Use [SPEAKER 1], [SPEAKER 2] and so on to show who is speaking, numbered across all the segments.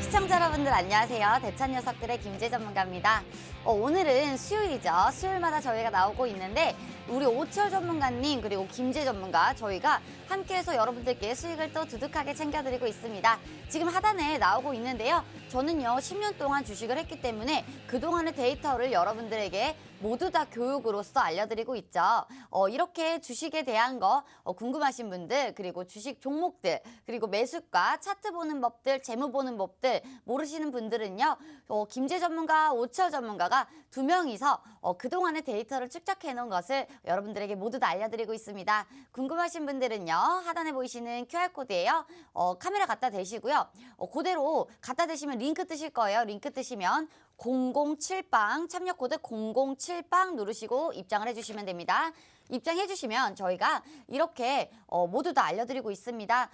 [SPEAKER 1] 시청자 여러분들 안녕하세요. 대찬 녀석들의 김재 전문가입니다. 오늘은 수요일이죠. 수요일마다 저희가 나오고 있는데 우리 오철 전문가님 그리고 김재 전문가 저희가 함께해서 여러분들께 수익을 또 두둑하게 챙겨드리고 있습니다. 지금 하단에 나오고 있는데요. 저는요 10년 동안 주식을 했기 때문에 그동안의 데이터를 여러분들에게 모두 다 교육으로서 알려드리고 있죠. 이렇게 주식에 대한 거 궁금하신 분들 그리고 주식 종목들 그리고 매수가 차트 보는 법들 재무 보는 법들 모르시는 분들은요. 김재 전문가 오철 전문가가 두 명이서 그동안의 데이터를 축적해 놓은 것을 여러분들에게 모두 다 알려드리고 있습니다. 궁금하신 분들은요. 하단에 보이시는 QR코드예요. 카메라 갖다 대시고요. 그대로 갖다 대시면 링크 뜨실 거예요. 링크 뜨시면 007빵 참여 코드 007빵 누르시고 입장을 해주시면 됩니다. 입장해 주시면 저희가 이렇게 모두 다 알려드리고 있습니다.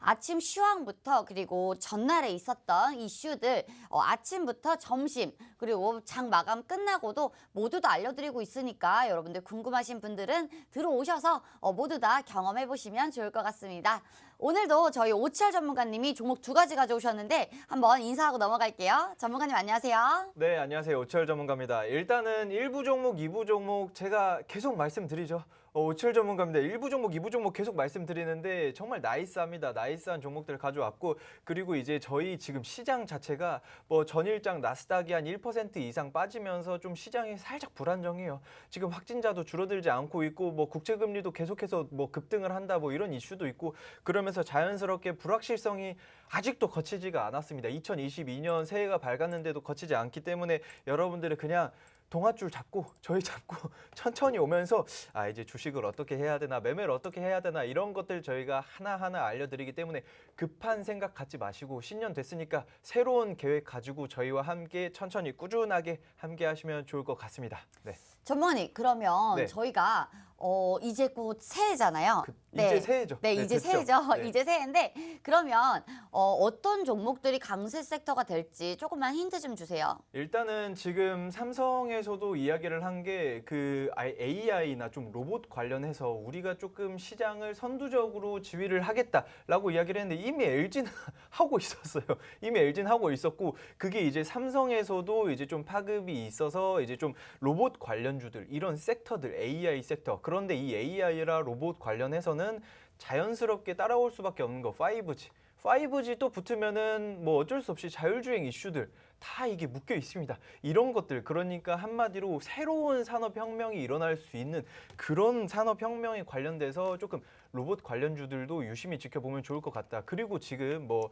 [SPEAKER 1] 아침 시황부터 그리고 전날에 있었던 이슈들 아침부터 점심 그리고 장 마감 끝나고도 모두 다 알려드리고 있으니까 여러분들 궁금하신 분들은 들어오셔서 모두 다 경험해 보시면 좋을 것 같습니다. 오늘도 저희 오철 전문가님이 종목 두 가지 가져오셨는데 한번 인사하고 넘어갈게요. 전문가님 안녕하세요.
[SPEAKER 2] 네, 안녕하세요. 오철 전문가입니다. 일단은 1부 종목, 2부 종목 제가 계속 말씀드리죠. 오철 전문가입니다. 1부 종목, 2부 종목 계속 말씀드리는데 정말 나이스합니다. 나이스한 종목들 가져왔고 그리고 이제 저희 지금 시장 자체가 뭐 전일장 나스닥이 한 1% 이상 빠지면서 좀 시장이 살짝 불안정해요. 지금 확진자도 줄어들지 않고 있고 뭐 국채금리도 계속해서 뭐 급등을 한다 뭐 이런 이슈도 있고 그러면서 자연스럽게 불확실성이 아직도 거치지가 않았습니다. 2022년 새해가 밝았는데도 거치지 않기 때문에 여러분들은 그냥 동아줄 잡고 저희 잡고 천천히 오면서 이제 주식을 어떻게 해야 되나 매매를 어떻게 해야 되나 이런 것들 저희가 하나하나 알려드리기 때문에 급한 생각 갖지 마시고 신년 됐으니까 새로운 계획 가지고 저희와 함께 천천히 꾸준하게 함께 하시면 좋을 것 같습니다. 네.
[SPEAKER 1] 전문가님 그러면
[SPEAKER 2] 네.
[SPEAKER 1] 저희가 이제 곧 새해잖아요.
[SPEAKER 2] 이제 새해죠.
[SPEAKER 1] 네,
[SPEAKER 2] 네,
[SPEAKER 1] 이제
[SPEAKER 2] 됐죠.
[SPEAKER 1] 새해죠.
[SPEAKER 2] 네.
[SPEAKER 1] 이제 새해인데 그러면 어떤 종목들이 강세 섹터가 될지 조금만 힌트 좀 주세요.
[SPEAKER 2] 일단은 지금 삼성에서도 이야기를 한 게 그 AI나 좀 로봇 관련해서 우리가 조금 시장을 선두적으로 지휘를 하겠다라고 이야기를 했는데 이미 LG는 하고 있었어요. 이미 LG는 하고 있었고 그게 이제 삼성에서도 이제 좀 파급이 있어서 이제 좀 로봇 관련주들 이런 섹터들 AI 섹터 그런데 이 AI라 로봇 관련해서는 자연스럽게 따라올 수밖에 없는 거 5G. 5G 또 붙으면은 뭐 어쩔 수 없이 자율주행 이슈들 다 이게 묶여 있습니다. 이런 것들 그러니까 한마디로 새로운 산업혁명이 일어날 수 있는 그런 산업혁명에 관련돼서 조금 로봇 관련주들도 유심히 지켜보면 좋을 것 같다. 그리고 지금 뭐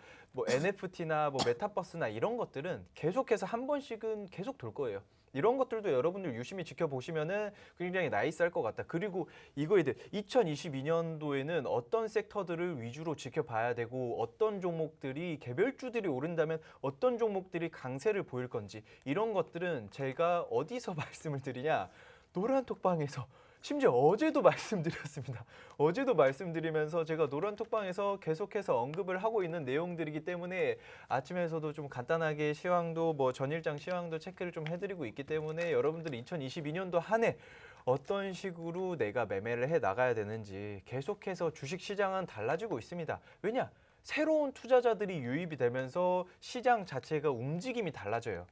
[SPEAKER 2] NFT나 뭐 메타버스나 이런 것들은 계속해서 한 번씩은 계속 돌 거예요. 이런 것들도 여러분들 유심히 지켜보시면은 굉장히 나이스할 것 같다. 그리고 이거에 대해 2022년도에는 어떤 섹터들을 위주로 지켜봐야 되고 어떤 종목들이 개별주들이 오른다면 어떤 종목들이 강세를 보일 건지 이런 것들은 제가 어디서 말씀을 드리냐 노란톡방에서 심지어 어제도 말씀드렸습니다. 어제도 말씀드리면서 제가 노란톡방에서 계속해서 언급을 하고 있는 내용들이기 때문에 아침에서도 좀 간단하게 시황도 뭐 전일장 시황도 체크를 좀 해드리고 있기 때문에 여러분들 2022년도 한 해 어떤 식으로 내가 매매를 해 나가야 되는지 계속해서 주식시장은 달라지고 있습니다. 왜냐? 새로운 투자자들이 유입이 되면서 시장 자체가 움직임이 달라져요.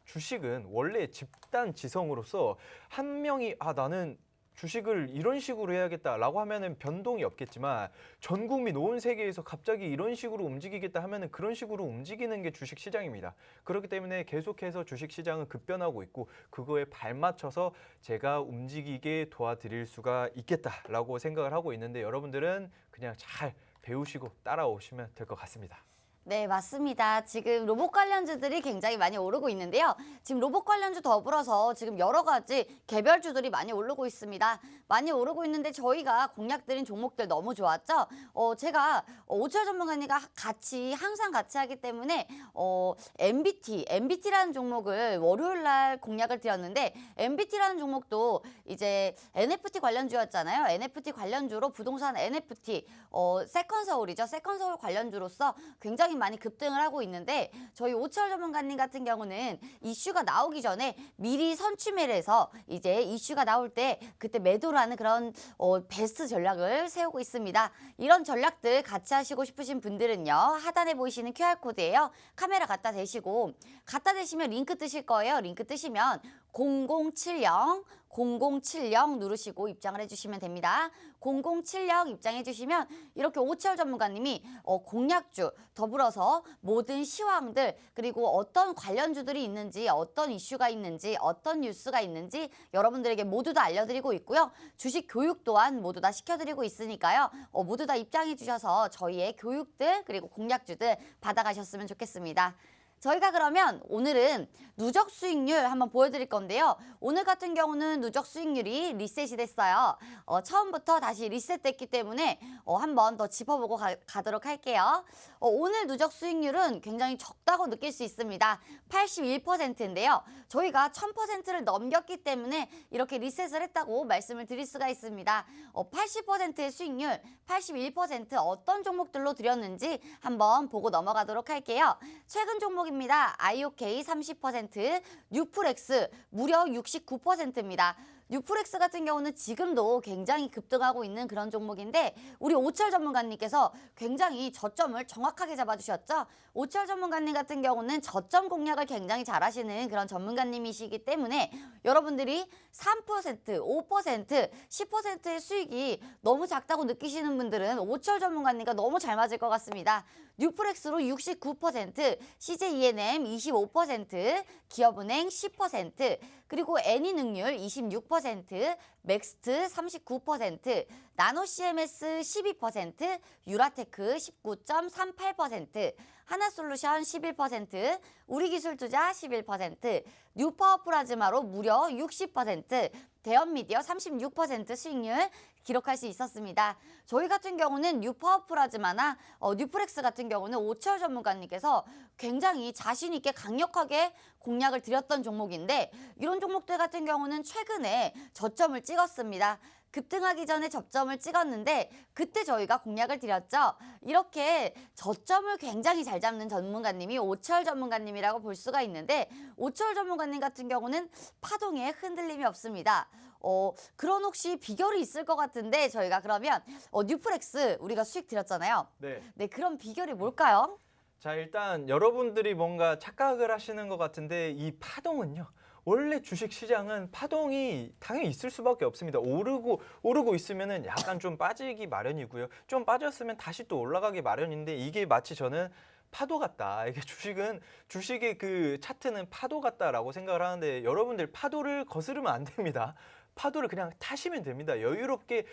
[SPEAKER 2] 주식은 원래 집단 지성으로서 한 명이 나는 주식을 이런 식으로 해야겠다라고 하면은 변동이 없겠지만 전 국민 온 세계에서 갑자기 이런 식으로 움직이겠다 하면은 그런 식으로 움직이는 게 주식 시장입니다. 그렇기 때문에 계속해서 주식 시장은 급변하고 있고 그거에 발맞춰서 제가 움직이게 도와드릴 수가 있겠다라고 생각을 하고 있는데 여러분들은 그냥 잘 배우시고 따라오시면 될 것 같습니다.
[SPEAKER 1] 네, 맞습니다. 지금 로봇 관련주들이 굉장히 많이 오르고 있는데요. 지금 로봇 관련주 더불어서 지금 여러 가지 개별주들이 많이 오르고 있습니다. 많이 오르고 있는데 저희가 공략드린 종목들 너무 좋았죠? 제가 오철 전문가님과 항상 같이 하기 때문에 MBT라는 종목을 월요일 날 공략을 드렸는데 MBT라는 종목도 이제 NFT 관련주였잖아요. NFT 관련주로 부동산 NFT 세컨서울이죠. 세컨서울 관련주로서 굉장히 많이 급등을 하고 있는데 저희 오철 전문가님 같은 경우는 이슈가 나오기 전에 미리 선취매를 해서 이제 이슈가 나올 때 그때 매도를 하는 그런 베스트 전략을 세우고 있습니다. 이런 전략들 같이 하시고 싶으신 분들은요. 하단에 보이시는 QR코드예요. 카메라 갖다 대시고 갖다 대시면 링크 뜨실 거예요. 링크 뜨시면 0070 누르시고 입장을 해주시면 됩니다. 0070 입장해 주시면 이렇게 오철 전문가님이 공약주 더불어서 모든 시황들 그리고 어떤 관련주들이 있는지 어떤 이슈가 있는지 어떤 뉴스가 있는지 여러분들에게 모두 다 알려드리고 있고요. 주식 교육 또한 모두 다 시켜드리고 있으니까요. 모두 다 입장해 주셔서 저희의 교육들 그리고 공약주들 받아가셨으면 좋겠습니다. 저희가 그러면 오늘은 누적 수익률 한번 보여드릴 건데요. 오늘 같은 경우는 누적 수익률이 리셋이 됐어요. 처음부터 다시 리셋됐기 때문에 한번 더 짚어보고 가도록 할게요. 오늘 누적 수익률은 굉장히 적다고 느낄 수 있습니다. 81%인데요. 저희가 1000%를 넘겼기 때문에 이렇게 리셋을 했다고 말씀을 드릴 수가 있습니다. 80%의 수익률, 81% 어떤 종목들로 드렸는지 한번 보고 넘어가도록 할게요. 최근 종목입니다. IOK 30%, 뉴프렉스 무려 69%입니다. 뉴프렉스 같은 경우는 지금도 굉장히 급등하고 있는 그런 종목인데 우리 오철 전문가님께서 굉장히 저점을 정확하게 잡아주셨죠. 오철 전문가님 같은 경우는 저점 공략을 굉장히 잘하시는 그런 전문가님이시기 때문에 여러분들이 3%, 5%, 10%의 수익이 너무 작다고 느끼시는 분들은 오철 전문가님과 너무 잘 맞을 것 같습니다. 뉴프렉스로 69%, CJENM 25%, 기업은행 10%, 그리고 애니능률 26%, 맥스트 39%, 나노CMS 12%, 유라테크 19.38%, 하나솔루션 11%, 우리기술투자 11%, 뉴파워플라즈마로 무려 60%, 대연미디어 36% 수익률 기록할 수 있었습니다. 저희 같은 경우는 뉴파워플라즈마나 뉴프렉스 같은 경우는 오철 전문가님께서 굉장히 자신 있게 강력하게 공략을 드렸던 종목인데 이런 종목들 같은 경우는 최근에 저점을 찍었습니다. 급등하기 전에 저점을 찍었는데 그때 저희가 공략을 드렸죠. 이렇게 저점을 굉장히 잘 잡는 전문가님이 오철 전문가님이라고 볼 수가 있는데 오철 전문가님 같은 경우는 파동에 흔들림이 없습니다. 그런 혹시 비결이 있을 것 같은데 저희가 그러면 뉴프렉스 우리가 수익 드렸잖아요. 네, 그런 비결이 뭘까요?
[SPEAKER 2] 자, 일단 여러분들이 뭔가 착각을 하시는 것 같은데 이 파동은요. 원래 주식 시장은 파동이 당연히 있을 수밖에 없습니다. 오르고 있으면은 약간 좀 빠지기 마련이고요. 좀 빠졌으면 다시 또 올라가기 마련인데 이게 마치 저는 파도 같다. 이게 주식의 그 차트는 파도 같다라고 생각을 하는데 여러분들 파도를 거스르면 안 됩니다. 파도를 그냥 타시면 됩니다. 여유롭게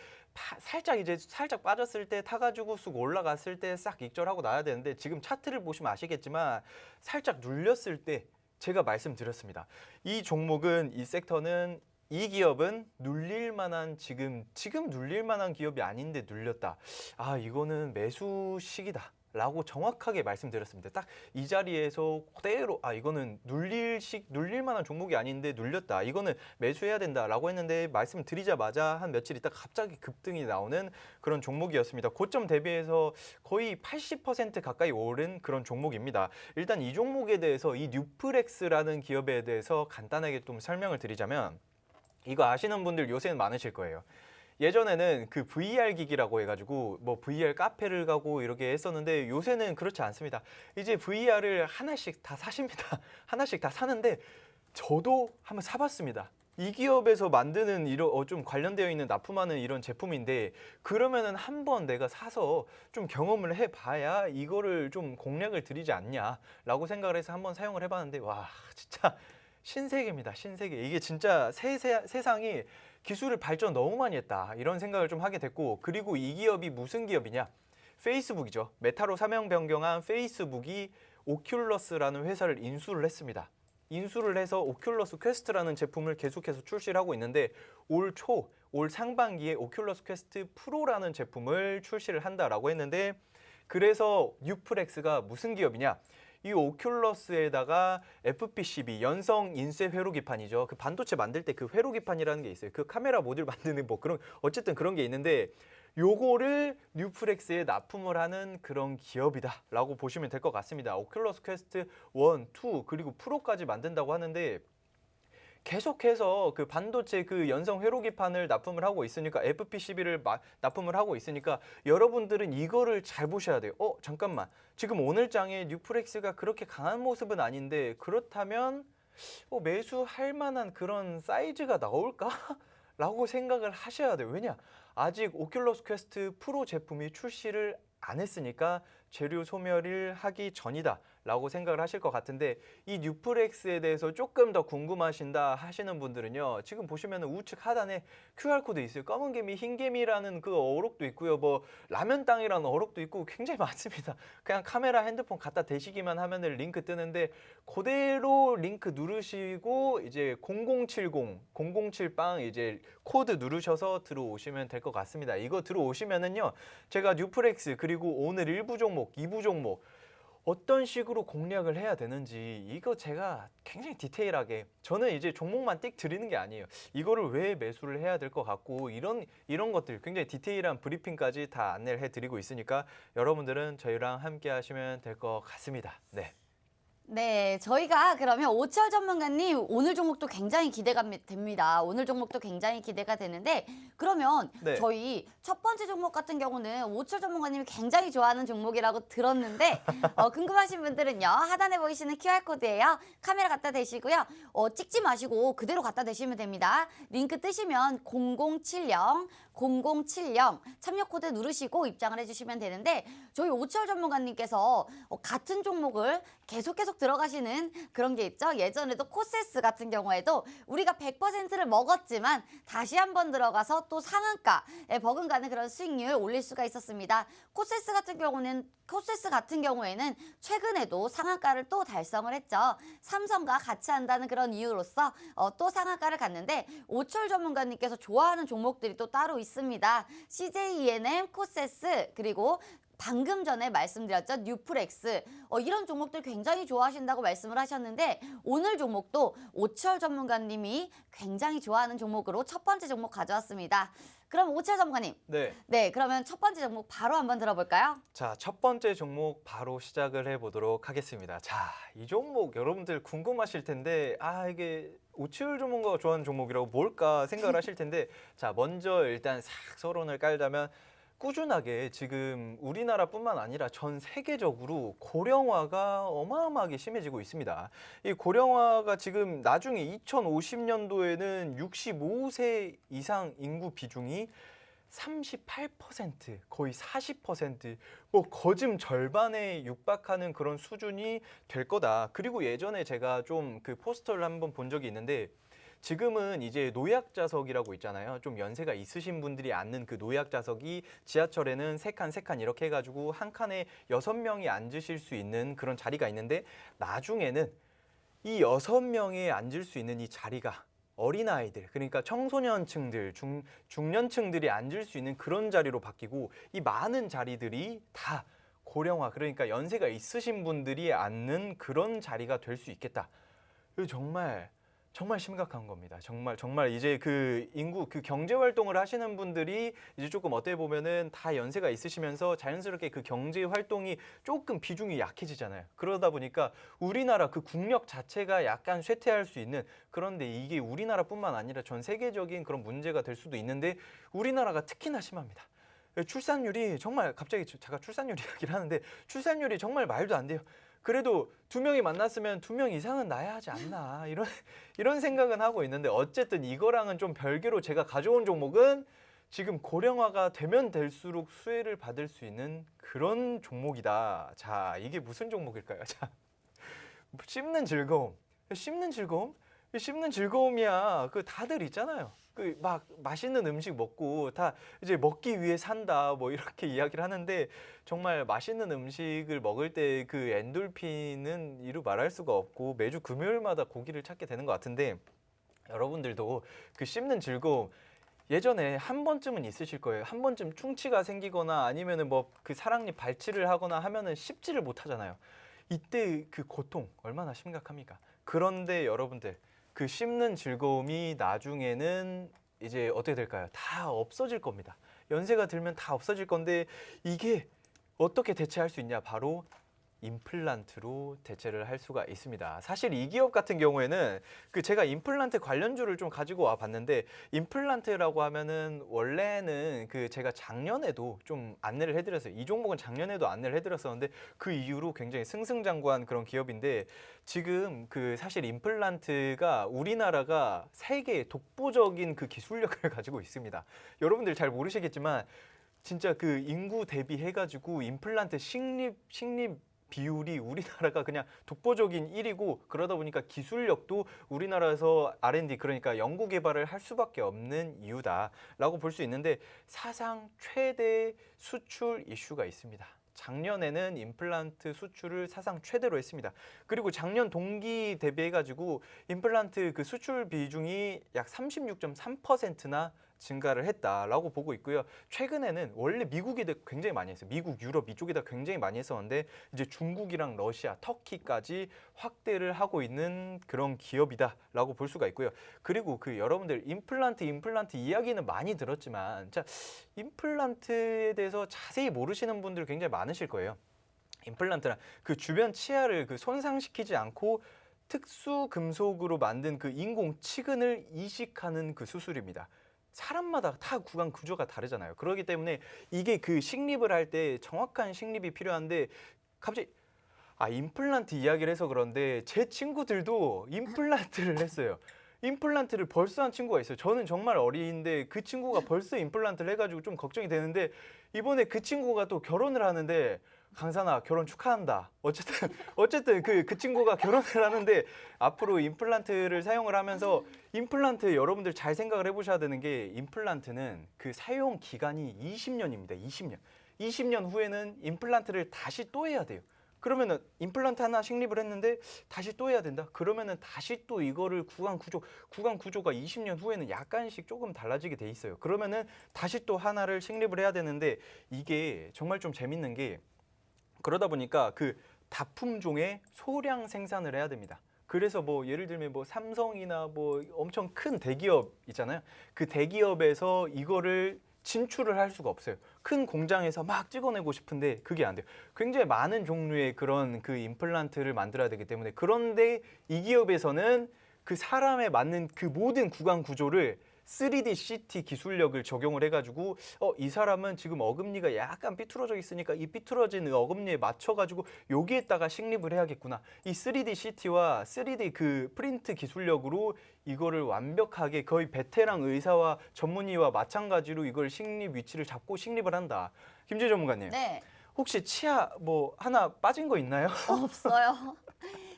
[SPEAKER 2] 살짝 빠졌을 때 타가지고 쑥 올라갔을 때 싹 익절하고 나야 되는데 지금 차트를 보시면 아시겠지만 살짝 눌렸을 때 제가 말씀드렸습니다. 이 종목은 이 섹터는 이 기업은 눌릴 만한 지금 눌릴 만한 기업이 아닌데 눌렸다. 아, 이거는 매수 시기다. 라고 정확하게 말씀드렸습니다. 딱 이 자리에서 그대로 이거는 눌릴 만한 종목이 아닌데 눌렸다. 이거는 매수해야 된다라고 했는데 말씀드리자마자 한 며칠 있다 갑자기 급등이 나오는 그런 종목이었습니다. 고점 대비해서 거의 80% 가까이 오른 그런 종목입니다. 일단 이 종목에 대해서 이 뉴프렉스라는 기업에 대해서 간단하게 좀 설명을 드리자면 이거 아시는 분들 요새는 많으실 거예요. 예전에는 그 VR 기기라고 해가지고 뭐 VR 카페를 가고 이렇게 했었는데 요새는 그렇지 않습니다. 이제 VR을 하나씩 다 사십니다. 하나씩 다 사는데 저도 한번 사봤습니다. 이 기업에서 만드는 이런 좀 관련되어 있는 납품하는 이런 제품인데 그러면은 한번 내가 사서 좀 경험을 해봐야 이거를 좀 공략을 드리지 않냐라고 생각을 해서 한번 사용을 해봤는데 와 진짜 신세계입니다. 신세계. 이게 진짜 세상이 기술을 발전 너무 많이 했다 이런 생각을 좀 하게 됐고 그리고 이 기업이 무슨 기업이냐 페이스북이죠. 메타로 사명 변경한 페이스북이 오큘러스라는 회사를 인수를 했습니다. 인수를 해서 오큘러스 퀘스트라는 제품을 계속해서 출시를 하고 있는데 올 상반기에 오큘러스 퀘스트 프로라는 제품을 출시를 한다라고 했는데 그래서 뉴프렉스가 무슨 기업이냐 이 오큘러스에다가 FPCB 연성 인쇄 회로기판이죠. 그 반도체 만들 때 그 회로기판이라는 게 있어요. 그 카메라 모듈 만드는 뭐 그런 어쨌든 그런 게 있는데 요거를 뉴프렉스에 납품을 하는 그런 기업이다라고 보시면 될 것 같습니다. 오큘러스 퀘스트 1, 2 그리고 프로까지 만든다고 하는데 계속해서 그 반도체 그 연성 회로기판을 납품을 하고 있으니까 FP12를 납품을 하고 있으니까 여러분들은 이거를 잘 보셔야 돼요. 잠깐만. 지금 오늘 장에 뉴프렉스가 그렇게 강한 모습은 아닌데 그렇다면 매수할 만한 그런 사이즈가 나올까? 라고 생각을 하셔야 돼요. 왜냐? 아직 오큘러스 퀘스트 프로 제품이 출시를 안 했으니까 재료 소멸을 하기 전이다 라고 생각을 하실 것 같은데 이 뉴프렉스에 대해서 조금 더 궁금하신다 하시는 분들은요, 지금 보시면 우측 하단에 QR코드 있어요. 검은 개미, 흰 개미라는 그 어록도 있고요, 뭐 라면 땅이라는 어록도 있고 굉장히 많습니다. 그냥 카메라, 핸드폰 갖다 대시기만 하면 링크 뜨는데 그대로 링크 누르시고 이제 0070빵 이제 코드 누르셔서 들어오시면 될 것 같습니다. 이거 들어오시면은요, 제가 뉴프렉스 그리고 오늘 1부 종목, 2부 종목 어떤 식으로 공략을 해야 되는지 이거 제가 굉장히 디테일하게, 저는 이제 종목만 띡 드리는 게 아니에요. 이거를 왜 매수를 해야 될 것 같고 이런 것들 굉장히 디테일한 브리핑까지 다 안내를 해드리고 있으니까 여러분들은 저희랑 함께 하시면 될 것 같습니다. 네.
[SPEAKER 1] 네, 저희가 그러면 오철 전문가님 오늘 종목도 굉장히 기대가 됩니다. 오늘 종목도 굉장히 기대가 되는데 그러면
[SPEAKER 2] 네.
[SPEAKER 1] 저희 첫 번째 종목 같은 경우는 오철 전문가님이 굉장히 좋아하는 종목이라고 들었는데 궁금하신 분들은요, 하단에 보이시는 QR코드예요. 카메라 갖다 대시고요. 찍지 마시고 그대로 갖다 대시면 됩니다. 링크 뜨시면 0070 참여 코드 누르시고 입장을 해주시면 되는데 저희 오철 전문가님께서 같은 종목을 계속 들어가시는 그런 게 있죠. 예전에도 코세스 같은 경우에도 우리가 100%를 먹었지만 다시 한번 들어가서 또 상한가에 버금가는 그런 수익률 올릴 수가 있었습니다. 코세스 같은 경우에는 최근에도 상한가를 또 달성을 했죠. 삼성과 같이 한다는 그런 이유로서 또 상한가를 갔는데 오철 전문가님께서 좋아하는 종목들이 또 따로 있습니다. CJENM, 코세스 그리고 방금 전에 말씀드렸죠. 뉴프렉스. 이런 종목들 굉장히 좋아하신다고 말씀을 하셨는데 오늘 종목도 오철 전문가님이 굉장히 좋아하는 종목으로 첫 번째 종목 가져왔습니다. 그럼 오철 전문가님. 네, 그러면 첫 번째 종목 바로 한번 들어볼까요?
[SPEAKER 2] 자, 첫 번째 종목 바로 시작을 해보도록 하겠습니다. 자, 이 종목 여러분들 궁금하실 텐데 이게 오철 전문가가 좋아하는 종목이라고 뭘까 생각을 하실 텐데 자, 먼저 일단 싹 서론을 깔자면 꾸준하게 지금 우리나라뿐만 아니라 전 세계적으로 고령화가 어마어마하게 심해지고 있습니다. 이 고령화가 지금 나중에 2050년도에는 65세 이상 인구 비중이 38%, 거의 40%, 뭐 거진 절반에 육박하는 그런 수준이 될 거다. 그리고 예전에 제가 좀 그 포스터를 한번 본 적이 있는데 지금은 이제 노약자석이라고 있잖아요. 좀 연세가 있으신 분들이 앉는 그 노약자석이 지하철에는 세 칸 이렇게 해가지고 한 칸에 6명이 앉으실 수 있는 그런 자리가 있는데 나중에는 이 6명이 앉을 수 있는 이 자리가 어린아이들, 그러니까 청소년층들, 중년층들이 앉을 수 있는 그런 자리로 바뀌고 이 많은 자리들이 다 고령화, 그러니까 연세가 있으신 분들이 앉는 그런 자리가 될 수 있겠다. 정말 심각한 겁니다. 정말 이제 그 인구, 그 경제 활동을 하시는 분들이 이제 조금 어떻게 보면은 다 연세가 있으시면서 자연스럽게 그 경제 활동이 조금 비중이 약해지잖아요. 그러다 보니까 우리나라 그 국력 자체가 약간 쇠퇴할 수 있는, 그런데 이게 우리나라뿐만 아니라 전 세계적인 그런 문제가 될 수도 있는데 우리나라가 특히나 심합니다. 출산율이 정말, 갑자기 제가 출산율 이야기를 하는데 출산율이 정말 말도 안 돼요. 그래도 2명이 만났으면 2명 이상은 낳아야 하지 않나 이런 생각은 하고 있는데 어쨌든 이거랑은 좀 별개로 제가 가져온 종목은 지금 고령화가 되면 될수록 수혜를 받을 수 있는 그런 종목이다. 자, 이게 무슨 종목일까요? 자, 씹는 즐거움. 씹는 즐거움이야. 그 다들 있잖아요. 그 막 맛있는 음식 먹고 다 이제 먹기 위해 산다 뭐 이렇게 이야기를 하는데 정말 맛있는 음식을 먹을 때 그 엔돌핀은 이루 말할 수가 없고 매주 금요일마다 고기를 찾게 되는 것 같은데 여러분들도 그 씹는 즐거움 예전에 한 번쯤은 있으실 거예요. 한 번쯤 충치가 생기거나 아니면은 뭐 그 사랑니 발치를 하거나 하면은 씹지를 못하잖아요. 이때 그 고통 얼마나 심각합니까? 그런데 여러분들 그 씹는 즐거움이 나중에는 이제 어떻게 될까요? 다 없어질 겁니다. 연세가 들면 다 없어질 건데 이게 어떻게 대체할 수 있냐? 바로 임플란트로 대체를 할 수가 있습니다. 사실 이 기업 같은 경우에는 제가 임플란트 관련주를 좀 가지고 와 봤는데 임플란트라고 하면은 원래는 제가 작년에도 좀 안내를 해드렸어요. 이 종목은 작년에도 안내를 해드렸었는데 그 이후로 굉장히 승승장구한 그런 기업인데 지금 사실 임플란트가 우리나라가 세계의 독보적인 기술력을 가지고 있습니다. 여러분들 잘 모르시겠지만 진짜 인구 대비해가지고 임플란트 식립 비율이 우리나라가 그냥 독보적인 1위고 그러다 보니까 기술력도 우리나라에서 R&D 그러니까 연구 개발을 할 수밖에 없는 이유다라고 볼 수 있는데 사상 최대 수출 이슈가 있습니다. 작년에는 임플란트 수출을 사상 최대로 했습니다. 그리고 작년 동기 대비해가지고 임플란트 수출 비중이 약 36.3%나 증가를 했다라고 보고 있고요. 최근에는 원래 미국이 굉장히 많이 했어요. 미국, 유럽 이쪽에다 굉장히 많이 했었는데 이제 중국이랑 러시아, 터키까지 확대를 하고 있는 그런 기업이다라고 볼 수가 있고요. 그리고 여러분들 임플란트 이야기는 많이 들었지만 자, 임플란트에 대해서 자세히 모르시는 분들 굉장히 많으실 거예요. 임플란트란 주변 치아를 손상시키지 않고 특수 금속으로 만든 인공 치근을 이식하는 수술입니다. 사람마다 다 구강 구조가 다르잖아요. 그렇기 때문에 이게 식립을 할 때 정확한 식립이 필요한데 갑자기 임플란트 이야기를 해서 그런데 제 친구들도 임플란트를 했어요. 임플란트를 벌써 한 친구가 있어요. 저는 정말 어린데 그 친구가 벌써 임플란트를 해가지고 좀 걱정이 되는데 이번에 그 친구가 또 결혼을 하는데 강산아 결혼 축하한다. 어쨌든 그 친구가 결혼을 하는데 앞으로 임플란트를 사용을 하면서 임플란트 여러분들 잘 생각을 해보셔야 되는 게 임플란트는 사용 기간이 20년입니다. 20년. 20년 후에는 임플란트를 다시 또 해야 돼요. 그러면은 임플란트 하나 식립을 했는데 다시 또 해야 된다. 그러면은 다시 또 이거를 구강 구조가 20년 후에는 약간씩 조금 달라지게 돼 있어요. 그러면은 다시 또 하나를 식립을 해야 되는데 이게 정말 좀 재밌는 게 그러다 보니까 다품종의 소량 생산을 해야 됩니다. 그래서 예를 들면 삼성이나 엄청 큰 대기업 있잖아요. 그 대기업에서 이거를 진출을 할 수가 없어요. 큰 공장에서 막 찍어내고 싶은데 그게 안 돼요. 굉장히 많은 종류의 그런 임플란트를 만들어야 되기 때문에 그런데 이 기업에서는 사람에 맞는 모든 구강 구조를 3D CT 기술력을 적용을 해가지고 이 사람은 지금 어금니가 약간 삐뚤어져 있으니까 이 삐뚤어진 어금니에 맞춰가지고 여기에다가 식립을 해야겠구나. 이 3D CT와 3D 프린트 기술력으로 이거를 완벽하게 거의 베테랑 의사와 전문의와 마찬가지로 이걸 식립 위치를 잡고 식립을 한다. 김재 전문가님.
[SPEAKER 1] 네.
[SPEAKER 2] 혹시 치아 하나 빠진 거 있나요?
[SPEAKER 1] 없어요.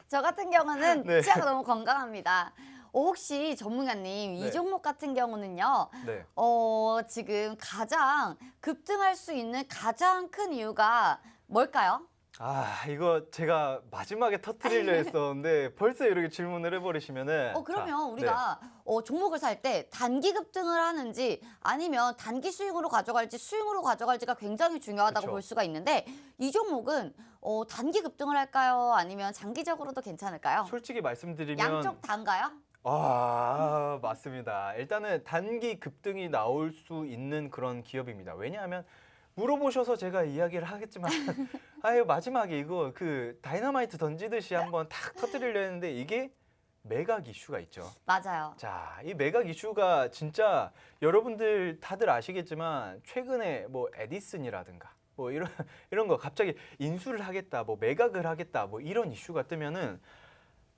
[SPEAKER 1] 저 같은 경우는
[SPEAKER 2] 네.
[SPEAKER 1] 치아가 너무 건강합니다. 혹시 전문가님
[SPEAKER 2] 네.
[SPEAKER 1] 이 종목 같은 경우는요.
[SPEAKER 2] 네.
[SPEAKER 1] 지금 가장 급등할 수 있는 가장 큰 이유가 뭘까요?
[SPEAKER 2] 이거 제가 마지막에 터뜨리려 했었는데 벌써 이렇게 질문을 해버리시면은
[SPEAKER 1] 그러면
[SPEAKER 2] 자,
[SPEAKER 1] 우리가 종목을 살 때 단기 급등을 하는지 아니면 단기 수익으로 가져갈지 수익으로 가져갈지가 굉장히 중요하다고
[SPEAKER 2] 그쵸.
[SPEAKER 1] 볼 수가 있는데 이 종목은 단기 급등을 할까요? 아니면 장기적으로도 괜찮을까요?
[SPEAKER 2] 솔직히 말씀드리면
[SPEAKER 1] 양쪽 다인가요?
[SPEAKER 2] 맞습니다. 일단은 단기 급등이 나올 수 있는 그런 기업입니다. 왜냐하면 물어보셔서 제가 이야기를 하겠지만 마지막에 이거 다이너마이트 던지듯이 한번 탁 터뜨리려 했는데 이게 매각 이슈가 있죠.
[SPEAKER 1] 맞아요.
[SPEAKER 2] 자, 이 매각 이슈가 진짜 여러분들 다들 아시겠지만 최근에 에디슨이라든가 이런 거 갑자기 인수를 하겠다, 매각을 하겠다, 이런 이슈가 뜨면은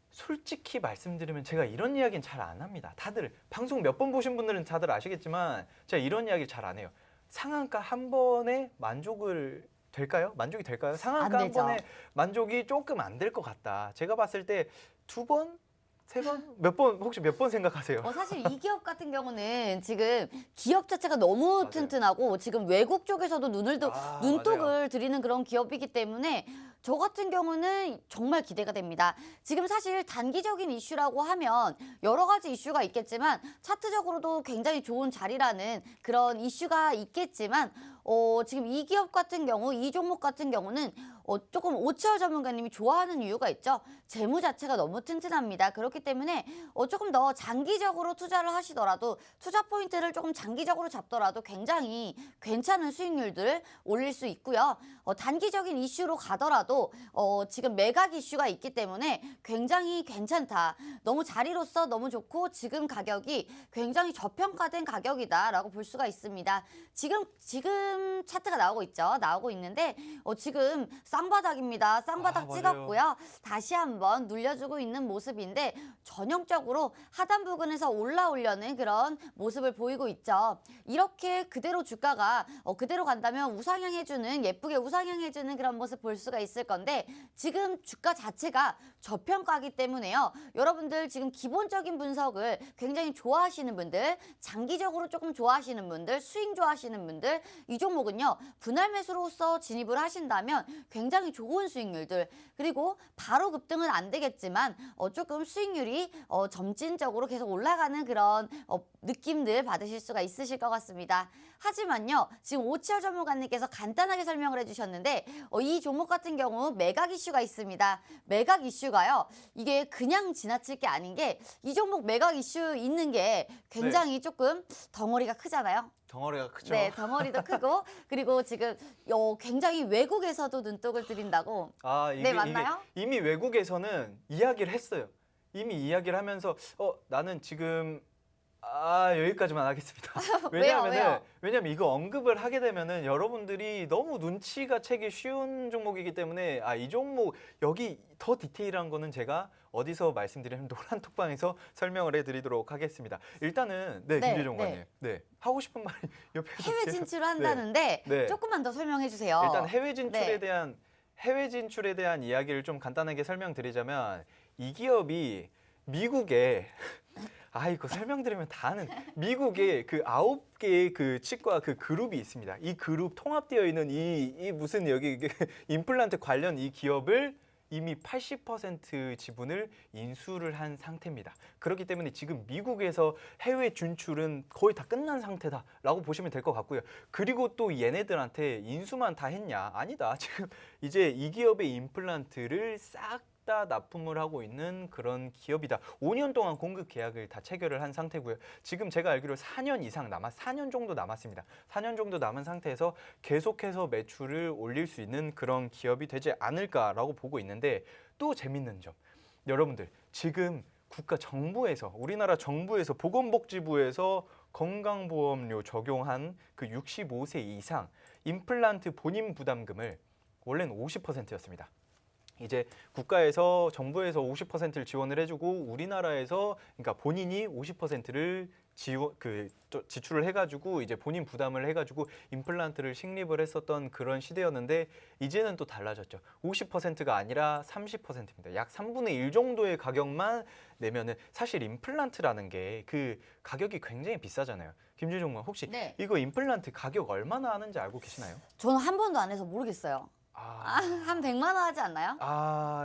[SPEAKER 2] 솔직히 말씀드리면 제가 이런 이야기는 잘 안 합니다. 다들 방송 몇 번 보신 분들은 다들 아시겠지만 제가 이런 이야기 잘 안 해요. 상한가 한 번에 만족이 될까요? 상한가 한 번에 만족이 조금 안 될 것 같다. 제가 봤을 때 2번? 3번? 혹시 몇 번 생각하세요?
[SPEAKER 1] 사실 이 기업 같은 경우는 지금 기업 자체가 너무
[SPEAKER 2] 맞아요.
[SPEAKER 1] 튼튼하고 지금 외국 쪽에서도 눈독을
[SPEAKER 2] 맞아요.
[SPEAKER 1] 들이는 그런 기업이기 때문에 저 같은 경우는 정말 기대가 됩니다. 지금 사실 단기적인 이슈라고 하면 여러 가지 이슈가 있겠지만 차트적으로도 굉장히 좋은 자리라는 그런 이슈가 있겠지만 지금 이 기업 같은 경우, 이 종목 같은 경우는 조금 오치월 전문가님이 좋아하는 이유가 있죠. 재무 자체가 너무 튼튼합니다. 그렇기 때문에 조금 더 장기적으로 투자를 하시더라도 투자 포인트를 조금 장기적으로 잡더라도 굉장히 괜찮은 수익률들 올릴 수 있고요. 단기적인 이슈로 가더라도 지금 매각 이슈가 있기 때문에 굉장히 괜찮다. 너무 자리로서 너무 좋고 지금 가격이 굉장히 저평가된 가격이다라고 볼 수가 있습니다. 지금 차트가 나오고 있죠. 나오고 있는데 지금 쌍바닥입니다. 쌍바닥
[SPEAKER 2] 맞아요.
[SPEAKER 1] 찍었고요. 다시 한번 눌려주고 있는 모습인데 전형적으로 하단 부근에서 올라오려는 그런 모습을 보이고 있죠. 이렇게 그대로 주가가 그대로 간다면 우상향해주는 예쁘게 우상향해주는 그런 모습 볼 수가 있을 건데 지금 주가 자체가 저평가이기 때문에요. 여러분들 지금 기본적인 분석을 굉장히 좋아하시는 분들, 장기적으로 조금 좋아하시는 분들, 스윙 좋아하시는 분들 이 종목은요. 분할 매수로서 진입을 하신다면 굉장히 좋은 수익률들 그리고 바로 급등은 안 되겠지만 조금 수익률이 점진적으로 계속 올라가는 그런 느낌들 받으실 수가 있으실 것 같습니다. 하지만요. 지금 오치열 전문가님께서 간단하게 설명을 해주셨는데 이 종목 같은 경우 매각 이슈가 있습니다. 매각 이슈가요. 이게 그냥 지나칠 게 아닌 게 이 종목 매각 이슈 있는 게 굉장히 조금 덩어리가 크잖아요.
[SPEAKER 2] 덩어리가 크죠.
[SPEAKER 1] 네, 덩어리도 크고 그리고 지금 굉장히 외국에서도 눈독을 들인다고. 네, 맞나요?
[SPEAKER 2] 이게 이미 외국에서는 이야기를 했어요. 이미 이야기를 하면서 나는 지금 여기까지만 하겠습니다.
[SPEAKER 1] 왜요?
[SPEAKER 2] 왜냐면 이거 언급을 하게 되면은 여러분들이 너무 눈치가 채기 쉬운 종목이기 때문에 이 종목 여기 더 디테일한 거는 제가 어디서 말씀드리면 노란 톡방에서 설명을 해드리도록 하겠습니다. 일단은 김재종 관님, 하고 싶은 말이 옆에서
[SPEAKER 1] 해외
[SPEAKER 2] 계속-
[SPEAKER 1] 진출을 한다는데
[SPEAKER 2] 네.
[SPEAKER 1] 조금만 더 설명해 주세요.
[SPEAKER 2] 일단 해외 진출에
[SPEAKER 1] 네.
[SPEAKER 2] 대한 이야기를 좀 간단하게 설명드리자면 이 기업이 미국에 이거 설명드리면 다 아는 미국에 그 9개의 그 치과 그 그룹이 있습니다. 이 그룹 통합되어 있는 이 무슨 여기 임플란트 관련 이 기업을 이미 80% 지분을 인수를 한 상태입니다. 그렇기 때문에 지금 미국에서 해외 진출은 거의 다 끝난 상태다라고 보시면 될 것 같고요. 그리고 또 얘네들한테 인수만 다 했냐? 아니다. 지금 이제 이 기업의 임플란트를 싹 다 납품을 하고 있는 그런 기업이다. 5년 동안 공급 계약을 다 체결을 한 상태고요. 지금 제가 알기로 4년 정도 남았습니다. 4년 정도 남은 상태에서 계속해서 매출을 올릴 수 있는 그런 기업이 되지 않을까라고 보고 있는데 또 재밌는 점. 여러분들 지금 우리나라 정부에서 보건복지부에서 건강보험료 적용한 그 65세 이상 임플란트 본인 부담금을 원래는 50%였습니다. 이제 국가에서 정부에서 50%를 지원을 해주고 우리나라에서 그러니까 본인이 50%를 지출을 해가지고 이제 본인 부담을 해가지고 임플란트를 식립을 했었던 그런 시대였는데 이제는 또 달라졌죠. 50%가 아니라 30%입니다. 약 3분의 1 정도의 가격만 내면은 사실 임플란트라는 게 그 가격이 굉장히 비싸잖아요. 김재종만 혹시
[SPEAKER 1] 네.
[SPEAKER 2] 이거 임플란트 가격 얼마나 하는지 알고 계시나요?
[SPEAKER 1] 저는 한 번도 안 해서 모르겠어요. 한 100만 원 하지 않나요?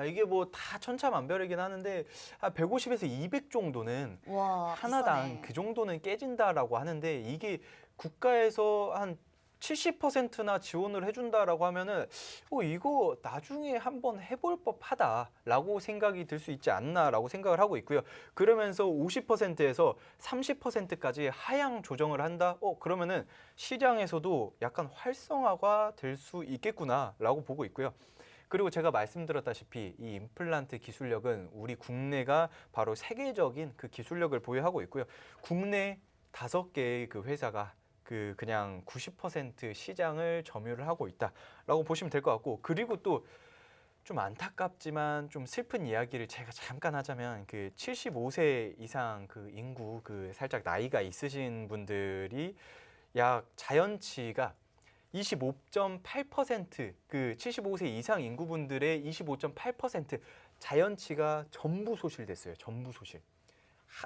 [SPEAKER 2] 이게 뭐 다 천차만별이긴 하는데 150에서 200 정도는
[SPEAKER 1] 와,
[SPEAKER 2] 하나당
[SPEAKER 1] 비싸네.
[SPEAKER 2] 그 정도는 깨진다라고 하는데 이게 국가에서 한 70%나 지원을 해준다라고 하면은 이거 나중에 한번 해볼 법하다라고 생각이 들 수 있지 않나라고 생각을 하고 있고요. 그러면서 50%에서 30%까지 하향 조정을 한다. 그러면은 시장에서도 약간 활성화가 될 수 있겠구나라고 보고 있고요. 그리고 제가 말씀드렸다시피 이 임플란트 기술력은 우리 국내가 바로 세계적인 그 기술력을 보유하고 있고요. 국내 5개의 그 회사가 그냥 90% 시장을 점유를 하고 있다라고 보시면 될 것 같고 그리고 또 좀 안타깝지만 좀 슬픈 이야기를 제가 잠깐 하자면 그 75세 이상 그 인구 그 살짝 나이가 있으신 분들이 약 자연치가 25.8% 그 75세 이상 인구분들의 25.8% 자연치가 전부 소실됐어요. 전부 소실.